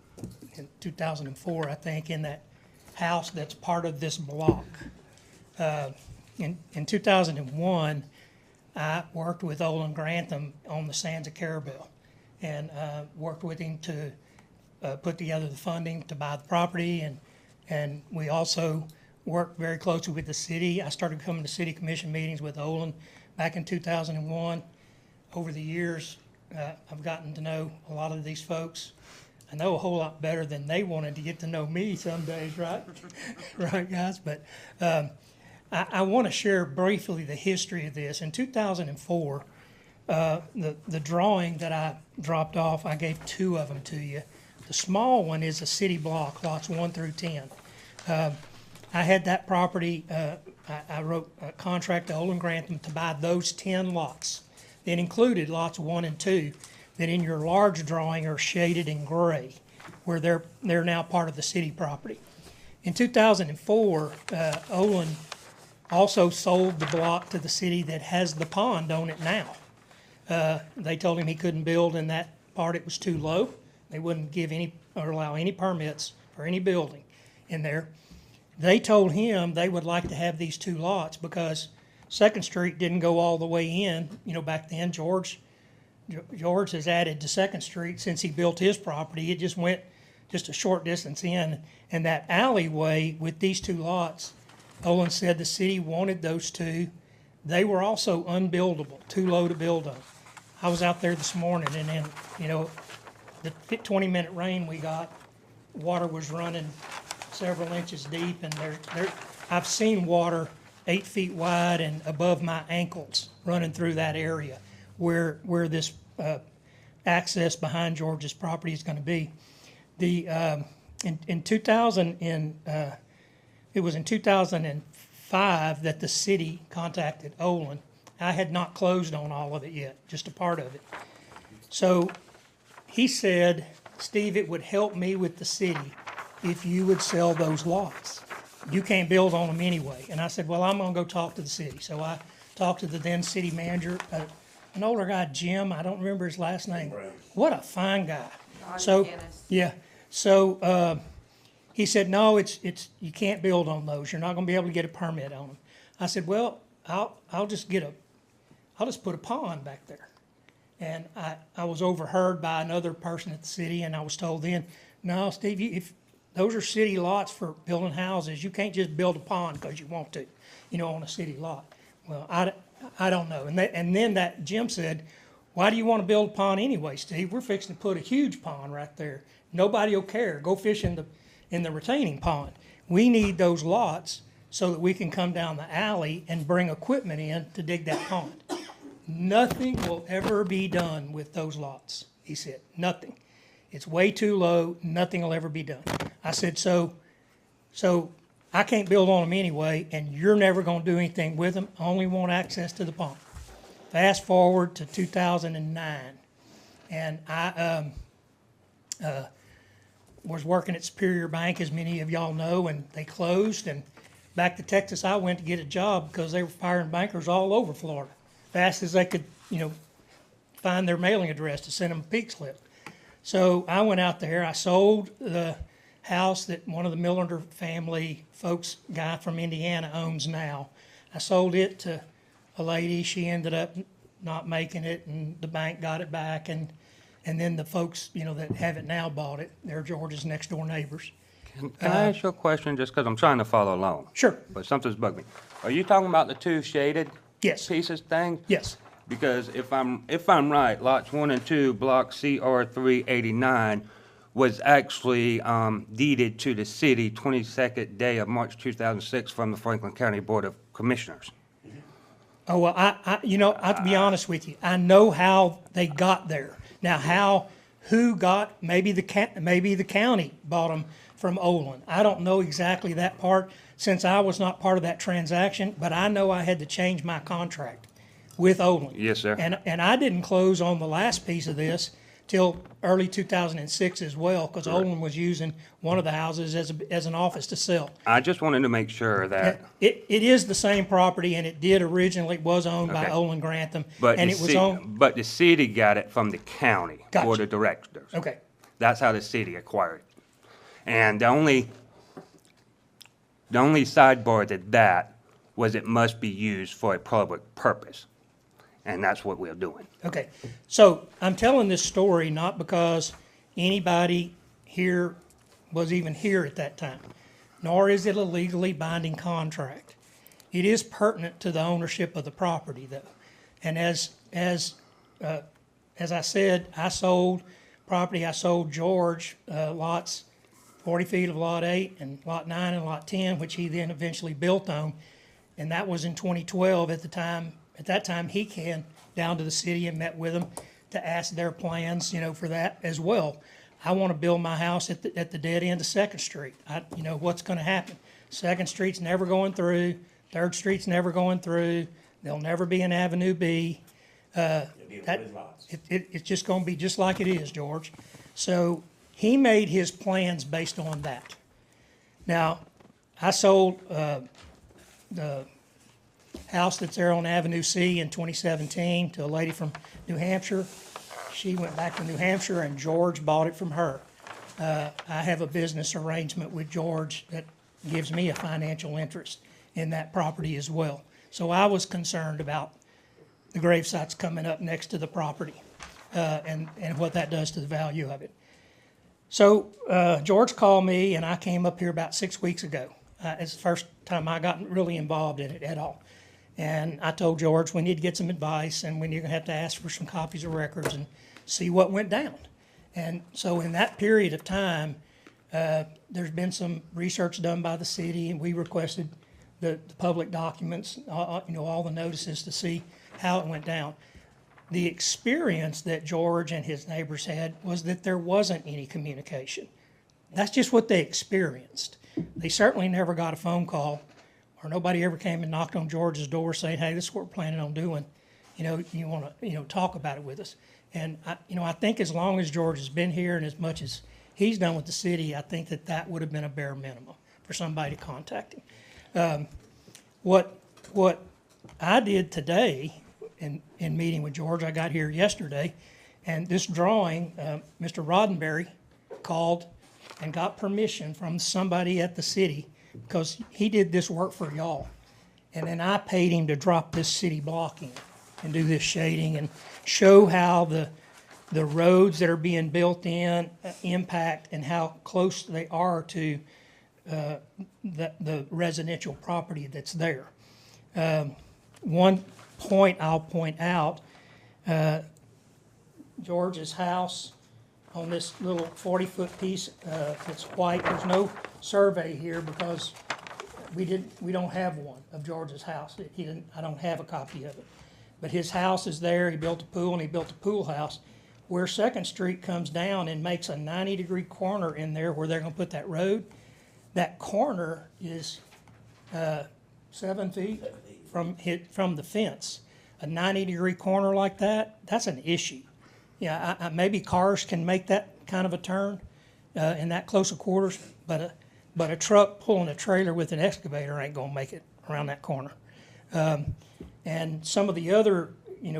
in 2004, I think, in that house that's part of this block. In 2001, I worked with Olin Grantham on the sands of Carrabelle, and worked with him to put together the funding to buy the property, and we also worked very closely with the city. I started coming to city commission meetings with Olin back in 2001. Over the years, I've gotten to know a lot of these folks. I know a whole lot better than they wanted to get to know me some days, right? Right, guys? But I want to share briefly the history of this. In 2004, the drawing that I dropped off, I gave 2 of them to you. The small one is a city block, lots 1 through 10. I had that property, I wrote a contract to Olin Grantham to buy those 10 lots. That included lots 1 and 2 that in your large drawing are shaded in gray, where they're now part of the city property. In 2004, Olin also sold the block to the city that has the pond on it now. They told him he couldn't build in that part, it was too low. They wouldn't give any, or allow any permits for any building in there. They told him they would like to have these 2 lots because Second Street didn't go all the way in. You know, back then, George has added to Second Street since he built his property. It just went just a short distance in. And that alleyway with these 2 lots, Olin said the city wanted those 2. They were also unbuildable, too low to build on. I was out there this morning, and then, you know, the 20-minute rain we got, water was running several inches deep, and I've seen water 8 feet wide and above my ankles running through that area where this access behind George's property is going to be. In 2000, it was in 2005 that the city contacted Olin. I had not closed on all of it yet, just a part of it. So he said, Steve, it would help me with the city if you would sell those lots. You can't build on them anyway. And I said, well, I'm gonna go talk to the city. So I talked to the then city manager, an older guy, Jim, I don't remember his last name. What a fine guy. So, yeah, so he said, no, it's you can't build on those. You're not gonna be able to get a permit on them. I said, well, I'll just put a pond back there. And I was overheard by another person at the city, and I was told then, no, Steve, if those are city lots for building houses, you can't just build a pond because you want to, you know, on a city lot. Well, I don't know. And then that Jim said, why do you want to build a pond anyway, Steve? We're fixing to put a huge pond right there. Nobody will care. Go fish in the retaining pond. We need those lots so that we can come down the alley and bring equipment in to dig that pond. Nothing will ever be done with those lots, he said. Nothing. It's way too low. Nothing will ever be done. I said, so I can't build on them anyway, and you're never going to do anything with them. I only want access to the pond. Fast forward to 2009, and I was working at Superior Bank, as many of y'all know, and they closed. And back to Texas, I went to get a job because they were firing bankers all over Florida, fast as they could, you know, find their mailing address to send them a peak slip. So I went out there. I sold the house that one of the Millender family folks, guy from Indiana, owns now. I sold it to a lady. She ended up not making it, and the bank got it back. And And then the folks, you know, that have it now bought it. They're George's next door neighbors. Can I ask you a question, just because I'm trying to follow along? Sure. But something's bugging me. Are you talking about the two shaded Yes. pieces thing? Yes. Because if I'm right, lots 1 and 2, block CR 389, was actually deeded to the city 22nd day of March 2006 from the Franklin County Board of Commissioners. Oh, well, you know, I have to be honest with you. I know how they got there. Now, who got, maybe the county bought them from Olin. I don't know exactly that part since I was not part of that transaction, but I know I had to change my contract with Olin. Yes, sir. And I didn't close on the last piece of this till early 2006 as well, because Olin was using one of the houses as an office to sell. I just wanted to make sure that. It is the same property, and it did originally, was owned by Okay. Olin Grantham, But and the it was owned. but the city got it from the county Gotcha. Board of Directors. Okay, That's how the city acquired it. And the only sidebar to that was it must be used for a public purpose. And that's what we're doing. okay. So I'm telling this story not because anybody here was even here at that time, nor is it a legally binding contract. It is pertinent to the ownership of the property, though. And as I said, I sold property. I sold George lots 40 feet of Lot 8 and Lot 9 and Lot 10, which he then eventually built on. And that was in 2012 at the time. At that time, he came down to the city and met with them to ask their plans, you know, for that as well. I want to build my house at the dead end of Second Street. You know, what's going to happen? Second Street's never going through. Third Street's never going through. There'll never be an Avenue B. It's just going to be just like it is, George. So he made his plans based on that. Now, I sold the house that's there on Avenue C in 2017 to a lady from New Hampshire. She went back to New Hampshire and George bought it from her. I have a business arrangement with George that gives me a financial interest in that property as well. So I was concerned about the grave sites coming up next to the property and what that does to the value of it. So George called me and I came up here about 6 weeks ago. It's the first time I got really involved in it at all. And I told George, we need to get some advice and we're going to have to ask for some copies of records and see what went down. And so in that period of time, there's been some research done by the city and we requested the public documents, you know, all the notices to see how it went down. The experience that George and his neighbors had was that there wasn't any communication. That's just what they experienced. They certainly never got a phone call, or nobody ever came and knocked on George's door saying, hey, this is what we're planning on doing. You know, you want to, you know, talk about it with us. And, I think as long as George has been here and as much as he's done with the city, I think that would have been a bare minimum for somebody to contact him. What I did today in meeting with George, I got here yesterday, and this drawing, Mr. Roddenberry called and got permission from somebody at the city because he did this work for y'all. And then I paid him to drop this city block in and do this shading and show how the roads that are being built in impact and how close they are to the residential property that's there. One point I'll point out, George's house on this little 40-foot piece that's white, there's no survey here because we don't have one of George's house. I don't have a copy of it. But his house is there, he built a pool and he built a pool house. Where Second Street comes down and makes a 90-degree corner in there where they're gonna put that road, that corner is 7 feet from the fence. A 90-degree corner like that, that's an issue. Yeah, maybe cars can make that kind of a turn in that close of quarters, but a truck pulling a trailer with an excavator ain't gonna make it around that corner. And some of the other,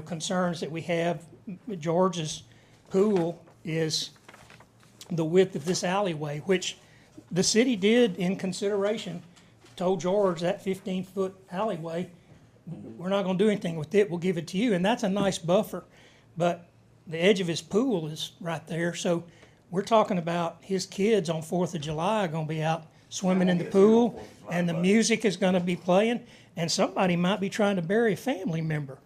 concerns that we have with George's pool is the width of this alleyway, which the city did in consideration, told George that 15-foot alleyway, we're not gonna do anything with it, we'll give it to you, and that's a nice buffer. But the edge of his pool is right there, so we're talking about his kids on 4th of July are gonna be out swimming in the pool, and the music is gonna be playing, and somebody might be trying to bury a family member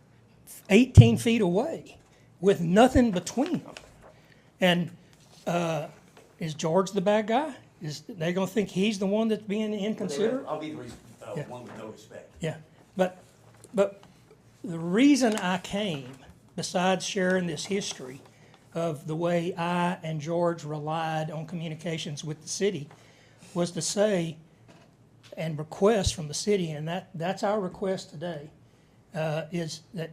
18 feet away with nothing between them. And is George the bad guy? Is they gonna think he's the one that's being inconsiderate? I'll be the Yeah. one with no respect. Yeah, but the reason I came, besides sharing this history of the way I and George relied on communications with the city, was to say and request from the city, and that's our request today, is that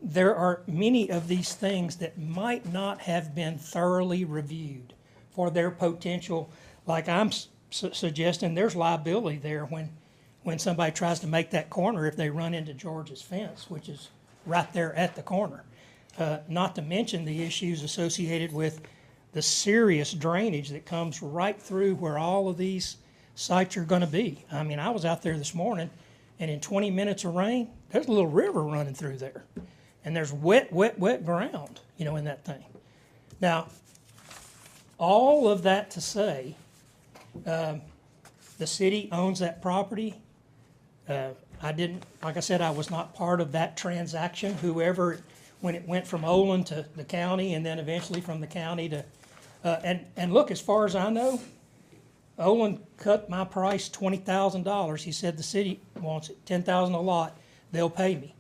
there are many of these things that might not have been thoroughly reviewed for their potential. Like I'm suggesting, there's liability there when somebody tries to make that corner if they run into George's fence, which is right there at the corner. Not to mention the issues associated with the serious drainage that comes right through where all of these sites are gonna be. I mean, I was out there this morning, and in 20 minutes of rain, there's a little river running through there. And there's wet ground, in that thing. Now, all of that to say, the city owns that property. Like I said, I was not part of that transaction, when it went from Olin to the county, and then eventually from the county to, and look, as far as I know, Olin cut my price $20,000. He said the city wants it, $10,000 a lot, they'll pay me.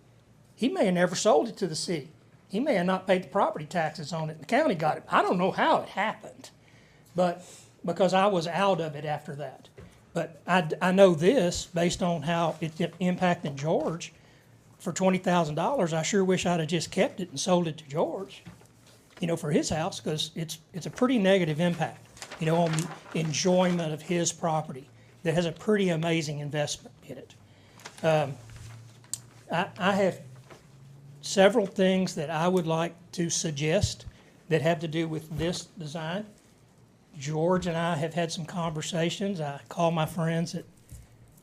He may have never sold it to the city. He may have not paid the property taxes on it. The county got it. I don't know how it happened, but because I was out of it after that. But I know this, based on how it impacted George, for $20,000, I sure wish I'd have just kept it and sold it to George, for his house, because it's a pretty negative impact, on the enjoyment of his property that has a pretty amazing investment in it. I have several things that I would like to suggest that have to do with this design. George and I have had some conversations. I called my friends a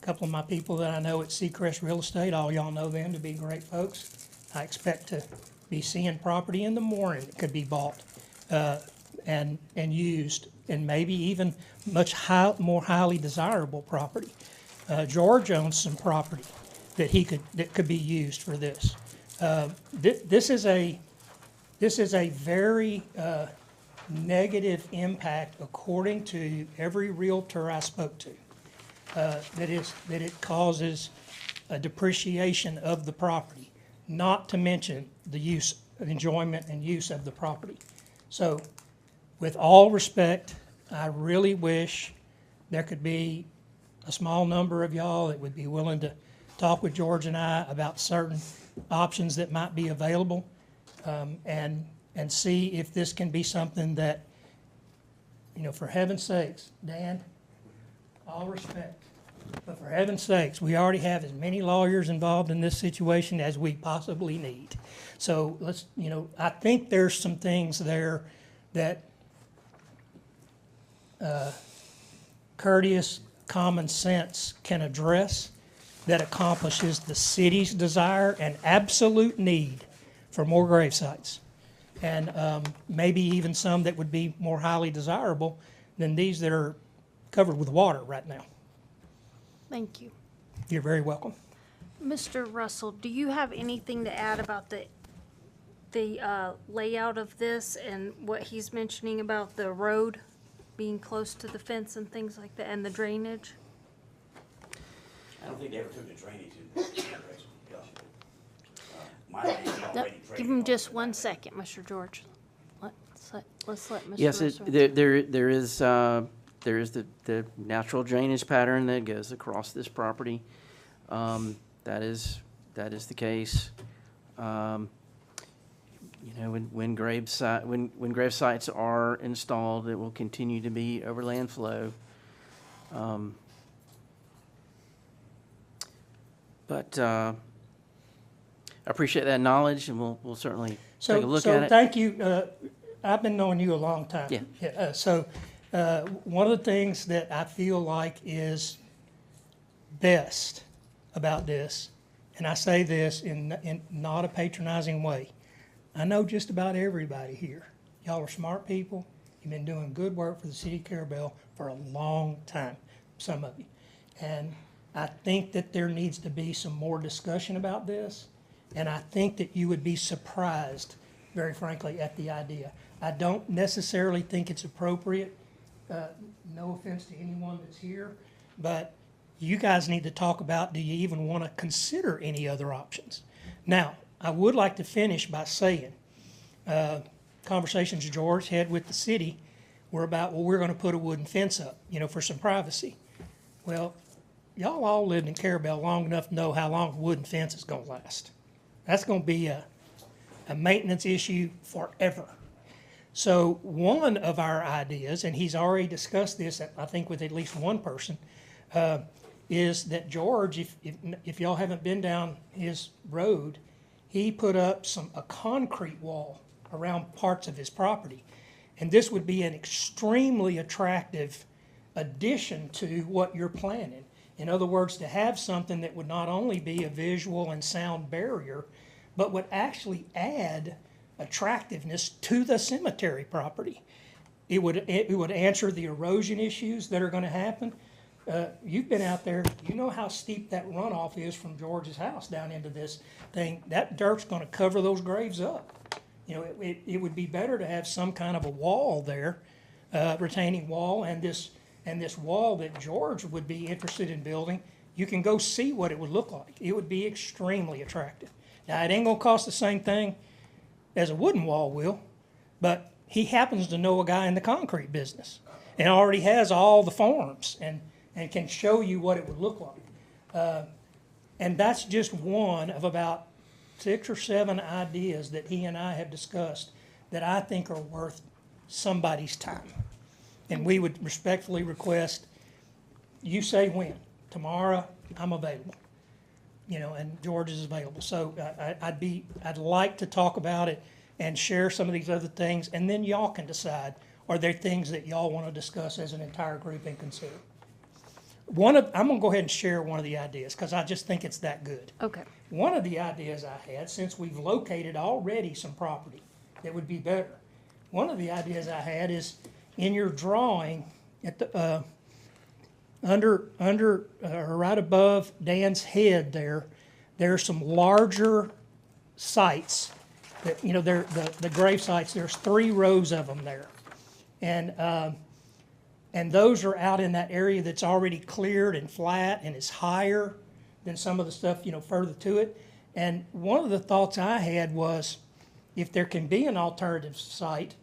couple of my people that I know at Seacrest Real Estate. All y'all know them to be great folks. I expect to be seeing property in the morning that could be bought and used, and maybe even much more highly desirable property. George owns some property that could be used for this. This is a very negative impact, according to every realtor I spoke to. That it causes a depreciation of the property, not to mention the enjoyment and use of the property. So, with all respect, I really wish there could be a small number of y'all that would be willing to talk with George and I about certain options that might be available, and see if this can be something that, for heaven's sakes, Dan, all respect, but for heaven's sakes, we already have as many lawyers involved in this situation as we possibly need. So let's, I think there's some things there that courteous common sense can address that accomplishes the city's desire and absolute need for more grave sites. And maybe even some that would be more highly desirable than these that are covered with water right now. Thank you. You're very welcome. Mr. Russell, do you have anything to add about the layout of this and what he's mentioning about the road being close to the fence and things like that, and the drainage? I don't think they ever took the drainage in consideration. My land is already Give drained. him just 1 second, Mr. George. Let's let Mr. Yes, Russell. there is the natural drainage pattern that goes across this property. That is the case. When grave sites are installed, it will continue to be overland flow. But I appreciate that knowledge, and we'll certainly take a look at it. So thank you. I've been knowing you a long time. Yeah. So one of the things that I feel like is best about this, and I say this in not a patronizing way, I know just about everybody here. Y'all are smart people. You've been doing good work for the city of Carrabelle for a long time, some of you. And I think that there needs to be some more discussion about this. And I think that you would be surprised, very frankly, at the idea. I don't necessarily think it's appropriate, no offense to anyone that's here, but you guys need to talk about, do you even want to consider any other options? Now, I would like to finish by saying, conversations George had with the city were about, well, we're going to put a wooden fence up, for some privacy. Well, y'all all lived in Carrabelle long enough to know how long a wooden fence is going to last. That's going to be a maintenance issue forever. So one of our ideas, and he's already discussed this, I think, with at least one person, is that George, if y'all haven't been down his road, he put up a concrete wall around parts of his property. And this would be an extremely attractive addition to what you're planning. In other words, to have something that would not only be a visual and sound barrier, but would actually add attractiveness to the cemetery property. It would answer the erosion issues that are going to happen. You've been out there, you know how steep that runoff is from George's house down into this thing. That dirt's going to cover those graves up. It would be better to have some kind of a wall there, retaining wall, and this wall that George would be interested in building. You can go see what it would look like. It would be extremely attractive. Now, it ain't going to cost the same thing as a wooden wall will, but he happens to know a guy in the concrete business and already has all the forms and can show you what it would look like. And that's just one of about 6 or 7 ideas that he and I have discussed that I think are worth somebody's time. And we would respectfully request, you say when. Tomorrow, I'm available. And George is available. So I'd like to talk about it and share some of these other things, and then y'all can decide, are there things that y'all want to discuss as an entire group and consider? I'm going to go ahead and share one of the ideas, because I just think it's that good. Okay. One of the ideas I had, since we've located already some property that would be better, one of the ideas I had is in your drawing at the right above Dan's head there are some larger sites that, they're the grave sites. There's 3 rows of them there. And those are out in that area that's already cleared and flat and is higher than some of the stuff, further to it. And one of the thoughts I had was, if there can be an alternative site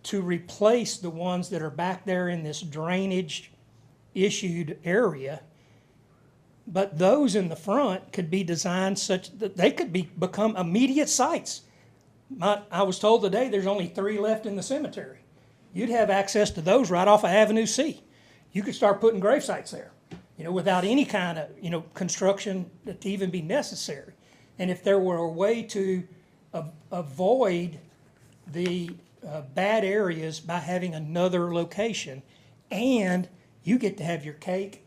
to replace the ones that are back there in this drainage issued area, but those in the front could be designed such that they could become immediate sites. I was told today there's only 3 left in the cemetery. You'd have access to those right off of Avenue C. You could start putting grave sites there, without any kind of, construction to even be necessary. And if there were a way to avoid the bad areas by having another location, and you get to have your cake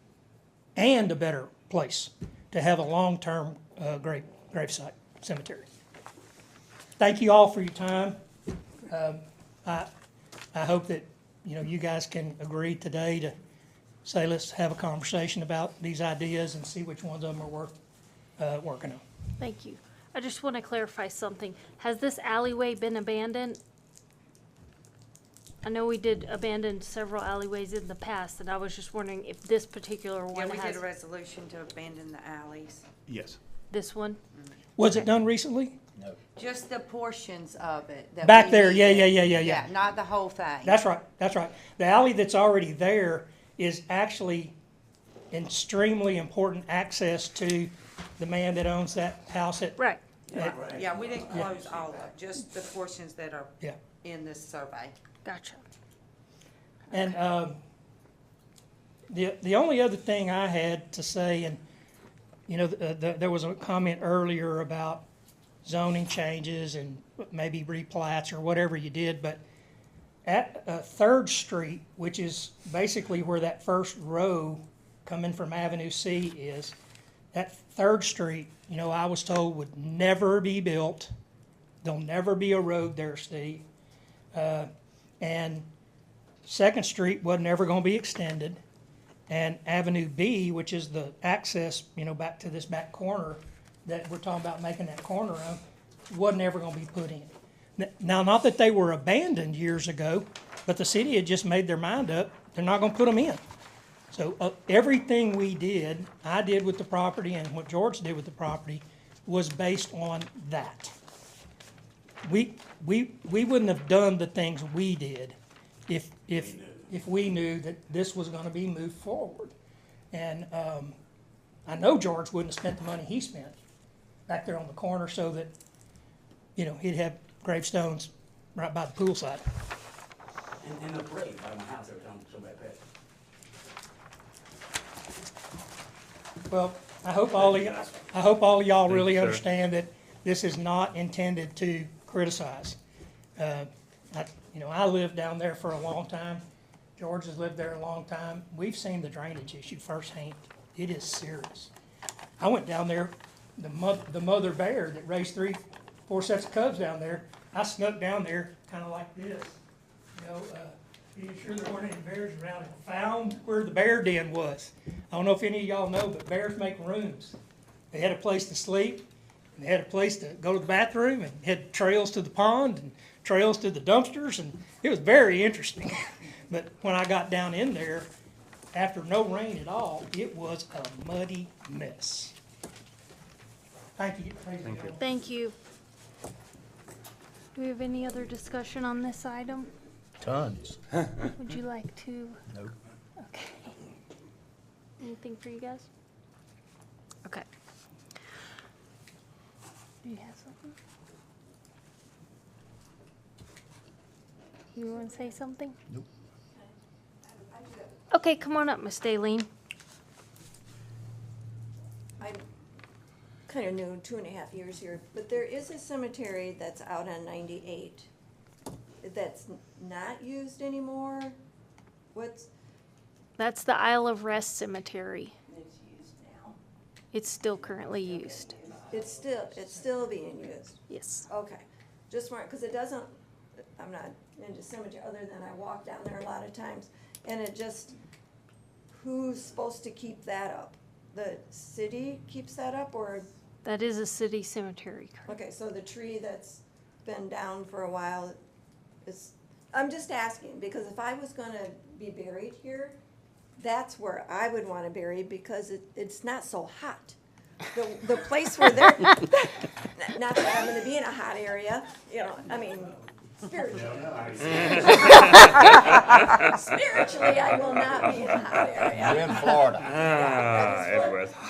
and a better place to have a long-term gravesite cemetery. Thank you all for your time. I hope that you guys can agree today to say, let's have a conversation about these ideas and see which ones of them are worth working on. Thank you. I just want to clarify something. Has this alleyway been abandoned? I know we did abandon several alleyways in the past, and I was just wondering if this particular one Yeah, we has. did a resolution to abandon the alleys. Yes. This one? Was it done recently? Just the portions of it. that Back we there, yeah, needed. yeah. Not the whole thing. That's right. The alley that's already there is actually extremely important access to the man that owns that house at. Right. Yeah, we didn't close all of it, just the portions that are Yeah. in this survey. Gotcha. And the only other thing I had to say, and there was a comment earlier about zoning changes and maybe replats or whatever you did, but at 3rd Street, which is basically where that first row coming from Avenue C is, that 3rd Street, I was told would never be built There'll never be a road there, Steve. And Second Street wasn't ever gonna be extended. And Avenue B, which is the access, back to this back corner that we're talking about making that corner of, wasn't ever gonna be put in. Now, not that they were abandoned years ago, but the city had just made their mind up, they're not gonna put them in. So everything we did, I did with the property and what George did with the property was based on that. We wouldn't have done the things we did if we knew that this was gonna be moved forward. And, I know George wouldn't have spent the money he spent back there on the corner so that, he'd have gravestones right by the poolside. And the parade by my house every time somebody passed. Well, I hope all of y'all really you, sir. understand that this is not intended to criticize. I lived down there for a long time. George has lived there a long time. We've seen the drainage issue firsthand. It is serious. I went down there, the mother bear that raised 3-4 sets of cubs down there, I snuck down there kind of like this. Being sure there weren't any bears around and found where the bear den was. I don't know if any of y'all know, but bears make rooms. They had a place to sleep, and they had a place to go to the bathroom, and had trails to the pond and trails to the dumpsters, and it was very interesting. But when I got down in there, after no rain at all, it was a muddy mess. Thank you. Thank you. Do we have any other discussion on this item? Tons. Would you like to? Nope. Okay. Anything for you guys? Okay. Do you have something? You want to say something? Nope. Okay, come on up, Miss Daleen. I'm kind of new, 2.5 years here, but there is a cemetery that's out on 98 that's not used anymore. That's the Isle of Rest Cemetery. It's used now? It's still currently used. It's still being used? Yes. Okay, just want, because it doesn't, I'm not into cemetery, other than I walk down there a lot of times, and it just, who's supposed to keep that up? The city keeps that up, or? That is a city cemetery. Okay, so the tree that's been down for a while is, I'm just asking, because if I was gonna be buried here, that's where I would wanna bury, because it's not so hot. The place where they're, not that I'm gonna be in a hot area, I mean, spiritually. Spiritually, I will not be in a hot area. You're in Florida.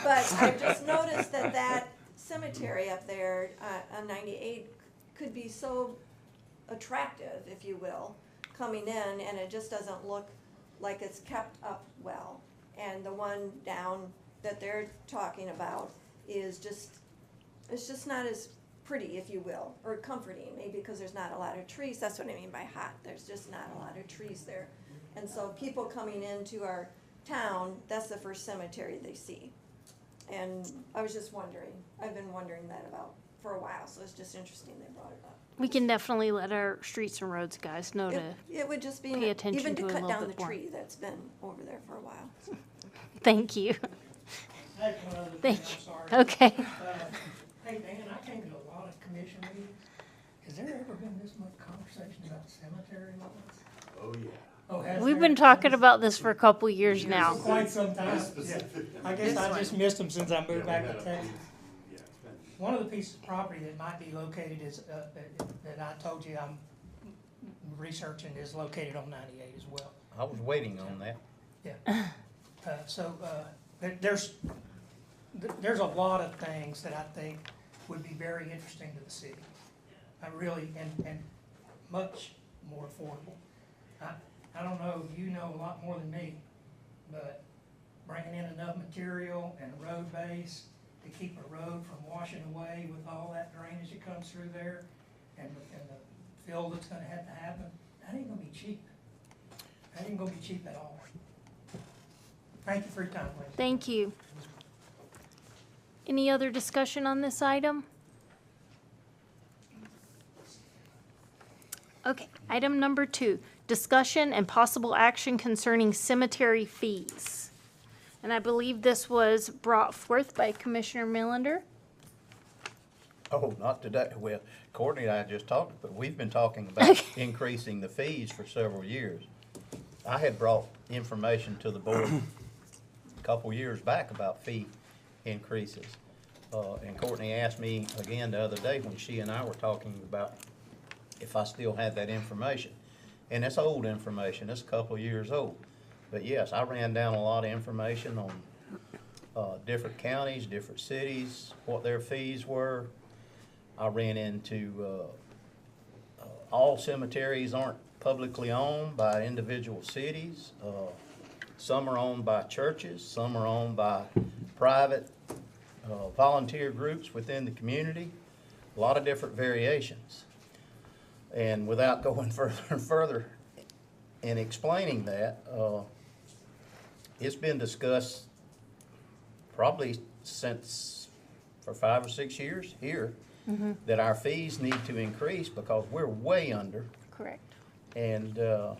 But I've just noticed that cemetery up there on 98 could be so attractive, if you will, coming in, and it just doesn't look like it's kept up well. And the one down that they're talking about is it's just not as pretty, if you will, or comforting, maybe because there's not a lot of trees. That's what I mean by hot. There's just not a lot of trees there. And so people coming into our town, that's the first cemetery they see. And I was just wondering, I've been wondering that for a while, so it's just interesting they brought it up. We can definitely let our streets and roads guys know to It would just be, pay attention even to to it a cut little down the bit more. tree that's been over there for a while. Thank you. I have one other thing, Thank I'm you. sorry. Okay. Hey, Dan, I came to a lot of commission meetings. Has there ever been this much conversation about cemetery lots? Oh, yeah. Oh, has We've there? been talking about this for a couple years now. Quite some time. Yeah. I guess I just missed them since I moved back to Texas. Yeah, it's been. One of the pieces of property that might be located is, that I told you I'm researching, is located on 98 as well. I was waiting on that. Yeah. There's a lot of things that I think would be very interesting to the city. I really, and much more affordable. I don't know if you know a lot more than me, but bringing in enough material and a road base to keep a road from washing away with all that drainage that comes through there and the fill that's gonna have to happen, that ain't gonna be cheap. That ain't gonna be cheap at all. Thank you for your time, ladies. Thank you. Any other discussion on this item? Okay, item number 2, discussion and possible action concerning cemetery fees. And I believe this was brought forth by Commissioner Millender. Oh, not today. Well, Courtney and I just talked, but we've been talking about increasing the fees for several years. I had brought information to the board a couple years back about fee increases. And Courtney asked me again the other day when she and I were talking about if I still had that information. And it's old information, it's a couple of years old. But yes, I ran down a lot of information on different counties, different cities, what their fees were. I ran into all cemeteries aren't publicly owned by individual cities. Some are owned by churches, some are owned by private volunteer groups within the community. A lot of different variations. And without going further and further in explaining that, it's been discussed probably since for 5 or 6 years here that our fees need to increase because we're way under. Correct. And the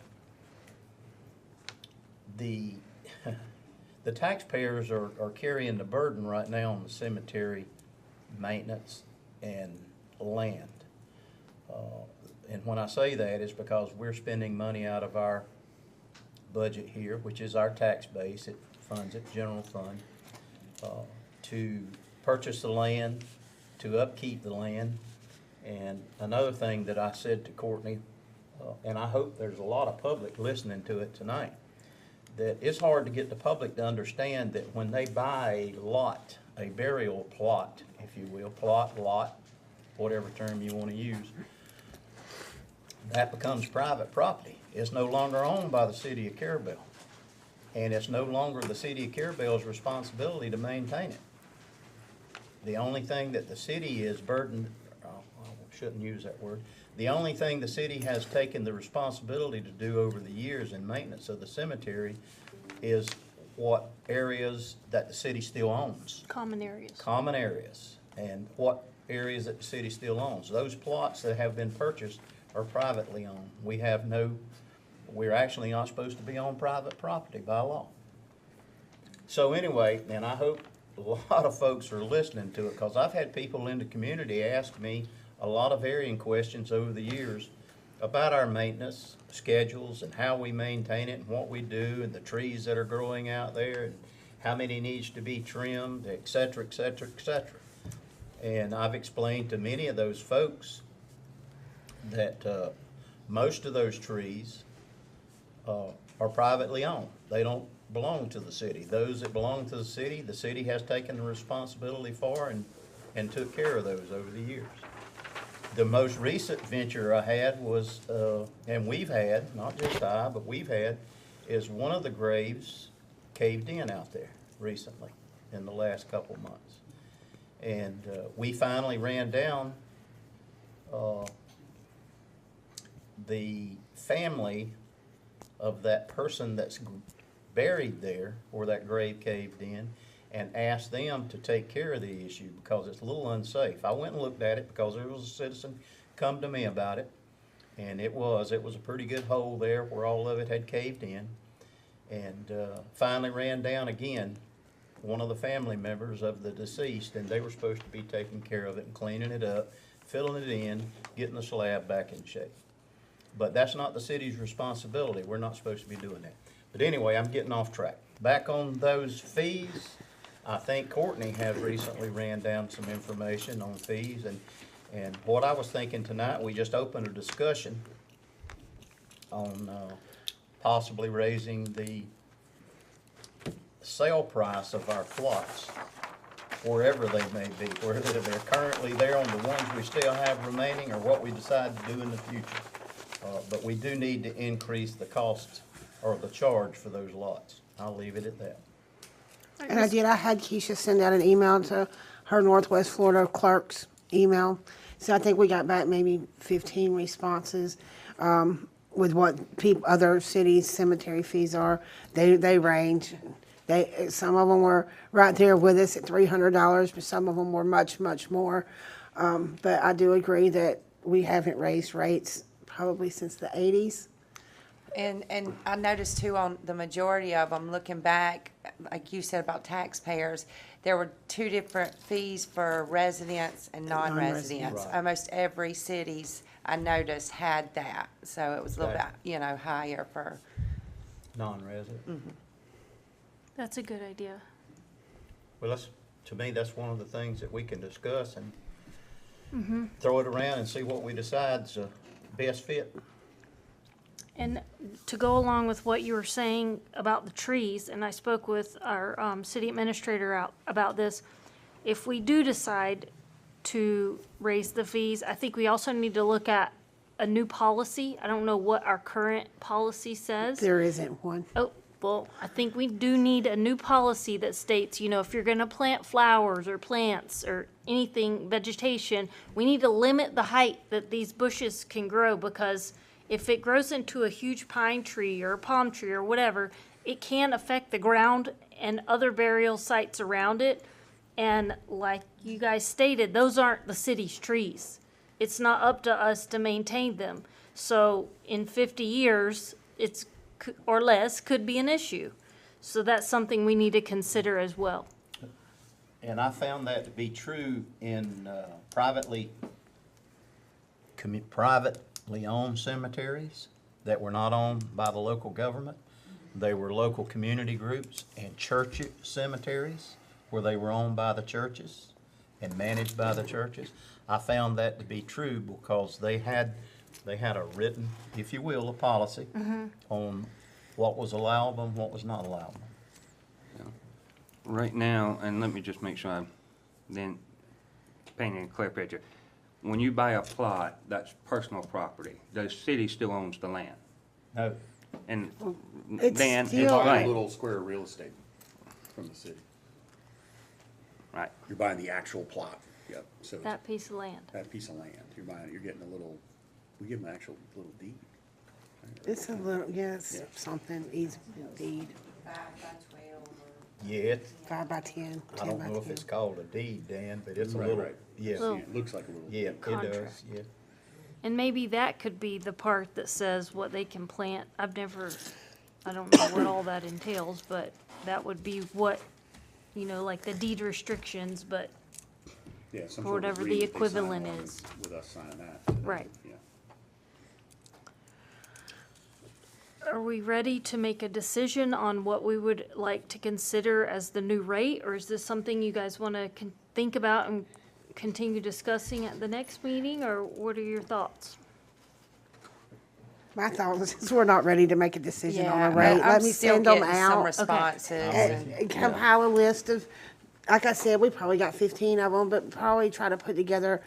the taxpayers are carrying the burden right now on the cemetery maintenance and land. And when I say that, it's because we're spending money out of our budget here, which is our tax base. It funds it, general fund, to purchase the land, to upkeep the land. And another thing that I said to Courtney, and I hope there's a lot of public listening to it tonight, that it's hard to get the public to understand that when they buy a lot, a burial plot, if you will, plot, lot, whatever term you want to use, that becomes private property. It's no longer owned by the city of Carrabelle. And it's no longer the city of Carrabelle's responsibility to maintain it. The only thing that the city is burdened, I shouldn't use that word, the only thing the city has taken the responsibility to do over the years in maintenance of the cemetery is what areas that the city still owns. Common areas. Common areas, and what areas that the city still owns. Those plots that have been purchased are privately owned. We're actually not supposed to be on private property by law. So anyway, and I hope a lot of folks are listening to it, because I've had people in the community ask me a lot of varying questions over the years about our maintenance schedules and how we maintain it and what we do and the trees that are growing out there and how many needs to be trimmed, et cetera, et cetera, et cetera. And I've explained to many of those folks that most of those trees are privately owned. They don't belong to the city. Those that belong to the city has taken the responsibility for and took care of those over the years. The most recent venture I had was, and we've had, not just I, but we've had, is one of the graves caved in out there recently in the last couple months. And we finally ran down the family of that person that's buried there where that grave caved in and asked them to take care of the issue because it's a little unsafe. I went and looked at it because there was a citizen come to me about it, and it was a pretty good hole there where all of it had caved in. And finally ran down again one of the family members of the deceased, and they were supposed to be taking care of it and cleaning it up, filling it in, getting the slab back in shape. But that's not the city's responsibility. We're not supposed to be doing that. But anyway, I'm getting off track. Back on those fees, I think Courtney has recently ran down some information on fees, and what I was thinking tonight, we just opened a discussion on possibly raising the sale price of our plots, wherever they may be, whether they're currently there on the ones we still have remaining or what we decide to do in the future. But we do need to increase the cost or the charge for those lots. I'll leave it at that. And I had Keisha send out an email to her Northwest Florida clerk's email. So I think we got back maybe 15 responses with what other cities' cemetery fees are. They range. Some of them were right there with us at $300, but some of them were much, much more. But I do agree that we haven't raised rates probably since the 80s. And I noticed too on the majority of them, looking back, like you said about taxpayers, there were two different fees for residents and non-residents. Right. Almost every cities I noticed had that, so it was a little bit, Okay. higher for, Non-resident. That's a good idea. Well, to me, that's one of the things that we can discuss and throw it around and see what we decide's best fit. And to go along with what you were saying about the trees, and I spoke with our city administrator about this, if we do decide to raise the fees, I think we also need to look at a new policy. I don't know what our current policy says. There isn't one. Oh, well, I think we do need a new policy that states, if you're gonna plant flowers or plants or anything, vegetation, we need to limit the height that these bushes can grow, because if it grows into a huge pine tree or a palm tree or whatever, it can affect the ground and other burial sites around it. And like you guys stated, those aren't the city's trees. It's not up to us to maintain them. So in 50 years, or less, could be an issue. So that's something we need to consider as well. And I found that to be true in privately owned cemeteries that were not owned by the local government. They were local community groups, and church cemeteries where they were owned by the churches and managed by the churches. I found that to be true because they had a written, if you will, a policy on what was allowable and what was not allowable. Right now, and let me just make sure I'm then painting a clear picture. When you buy a plot, that's personal property. The city still owns the land. No, And It's Dan, still- You're buying right, a little square of real estate from the city. right. You're buying the actual plot. Yep. So it's That piece of land. that piece of land. You're buying, you're getting a little, we give them an actual little deed. It's a little, yes, Yeah. something, easy deed, 5 by 12 or. yeah, it's, 5 by 10, I 10 don't by know if 10. it's called a deed, Dan, but it's a Right, little, right. yeah, Little- It looks like a little. yeah, it Contract. does, yeah. And maybe that could be the part that says what they can plant. I don't know what all that entails, but that would be what, like the deed restrictions, but Yeah, some or sort of whatever the agreement they sign equivalent on is. With us signing that. Right. Yeah. are we ready to make a decision on what we would like to consider as the new rate? Or is this something you guys want to think about and continue discussing at the next meeting, or what are your thoughts? My thought is we're not ready to make a decision on a Yeah, rate. I'm Let me still send them getting some out. responses. And compile a list of, like I said, we probably got 15 of them, but probably try to put together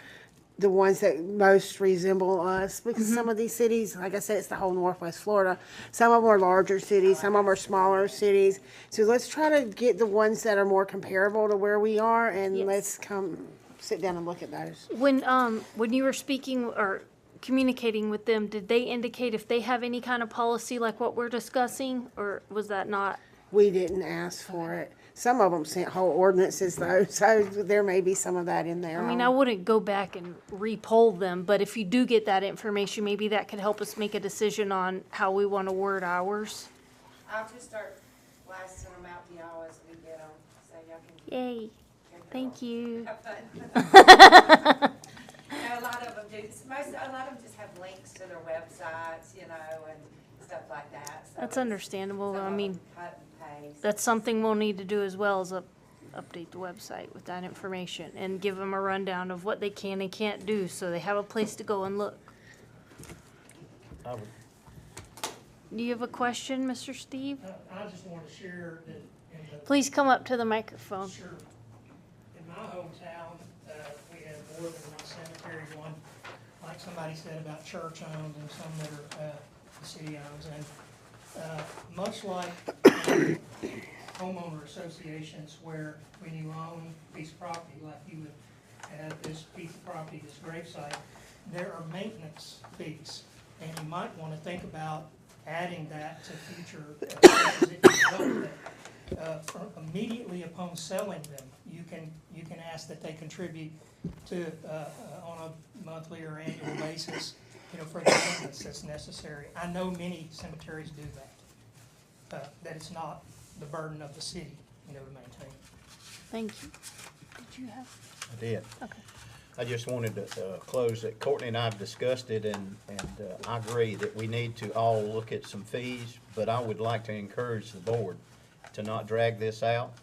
the ones that most resemble us, because some of these cities, like I said, it's the whole Northwest Florida. Some of them are larger cities, some of them are smaller cities. So let's try to get the ones that are more comparable to where we are, and Yes. let's come sit down and look at those. When you were speaking or communicating with them, did they indicate if they have any kind of policy like what we're discussing, or was that not? We didn't ask for it. Some of them sent whole ordinances though, so there may be some of that in there. I mean, I wouldn't go back and re-poll them, but if you do get that information, maybe that could help us make a decision on how we want to word ours. I'll just start blasting them out to y'all as we get them, so y'all can. Yay, thank you. Have fun. A lot of them do, a lot of them just have links to their websites, and stuff like that. So That's it's- understandable. some I of mean, them cut and paste. that's something we'll need to do as well, is update the website with that information and give them a rundown of what they can and can't do, so they have a place to go and look. I would- Do you have a question, Mr. Steve? I just want to share that in the. Please come up to the microphone. Sure. In my hometown, we have more than one cemetery, one, like somebody said about church owned and some that are, the city owns. And, much like homeowner associations where when you own a piece of property, like you would have this piece of property, this gravesite, there are maintenance fees. And you might want to think about adding that to future, cases if you develop it. Immediately upon selling them, you can ask that they contribute to, on a monthly or annual basis, for the maintenance that's necessary. I know many cemeteries do that, that it's not the burden of the city, to maintain. Thank you. Did you have? I did. Okay. I just wanted to close it. Courtney and I have discussed it, and I agree that we need to all look at some fees, but I would like to encourage the board to not drag this out,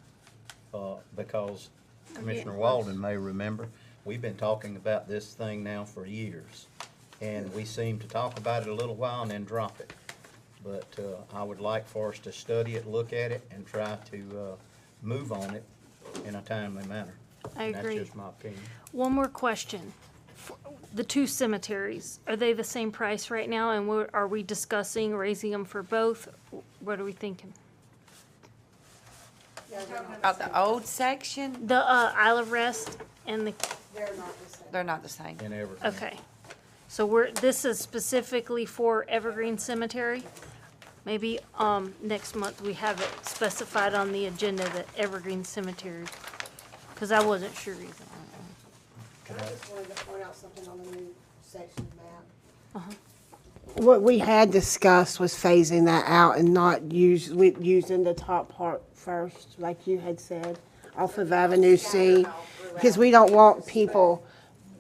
because Commissioner Walden may remember, we've been talking about this thing now for years, and we seem to talk about it a little while and then drop it. But I would like for us to study it, look at it, and try to move on it in a timely manner. I And agree. That's just my opinion. One more question. The two cemeteries, are they the same price right now? And are we discussing raising them for both? What are we thinking? About the old section, The Isle of Rest and the, they're not the same. In everything. okay. So this is specifically for Evergreen Cemetery? Maybe next month we have it specified on the agenda that Evergreen Cemetery, because I wasn't sure either. I just wanted to point out something on the new section map. What we had discussed was phasing that out and not using the top part first, like you had said, off of Avenue C, because we don't want people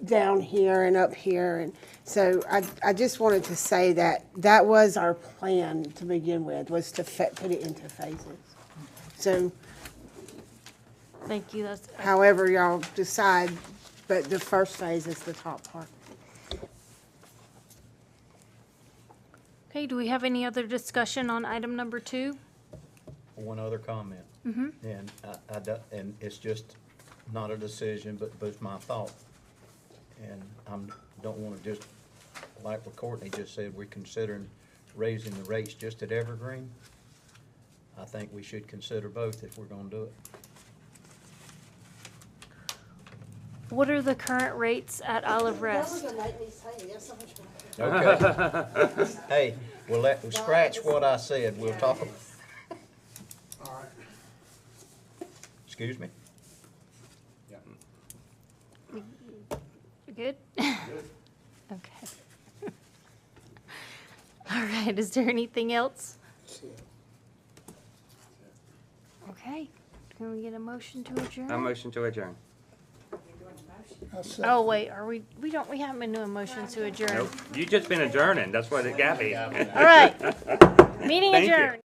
down here and up here. And so I just wanted to say that that was our plan to begin with, was to put it into phases. So Thank you, that's, however y'all decide, but the first phase is the top part. okay, do we have any other discussion on item number 2? One other comment. And and it's just not a decision, but it's my thought. And don't wanna just, like what Courtney just said, we're considering raising the rates just at Evergreen. I think we should consider both if we're gonna do it. What are the current rates at Isle of Rest? Okay. Hey, we'll scratch what I said, we'll talk. All right. Excuse me? Good? Okay. All right, is there anything else? Okay, can we get a motion to adjourn? A motion to adjourn. Oh, wait, we haven't been doing motions to adjourn. Nope, you just been adjourning, that's what it got me. All right, meeting Thank you. adjourned.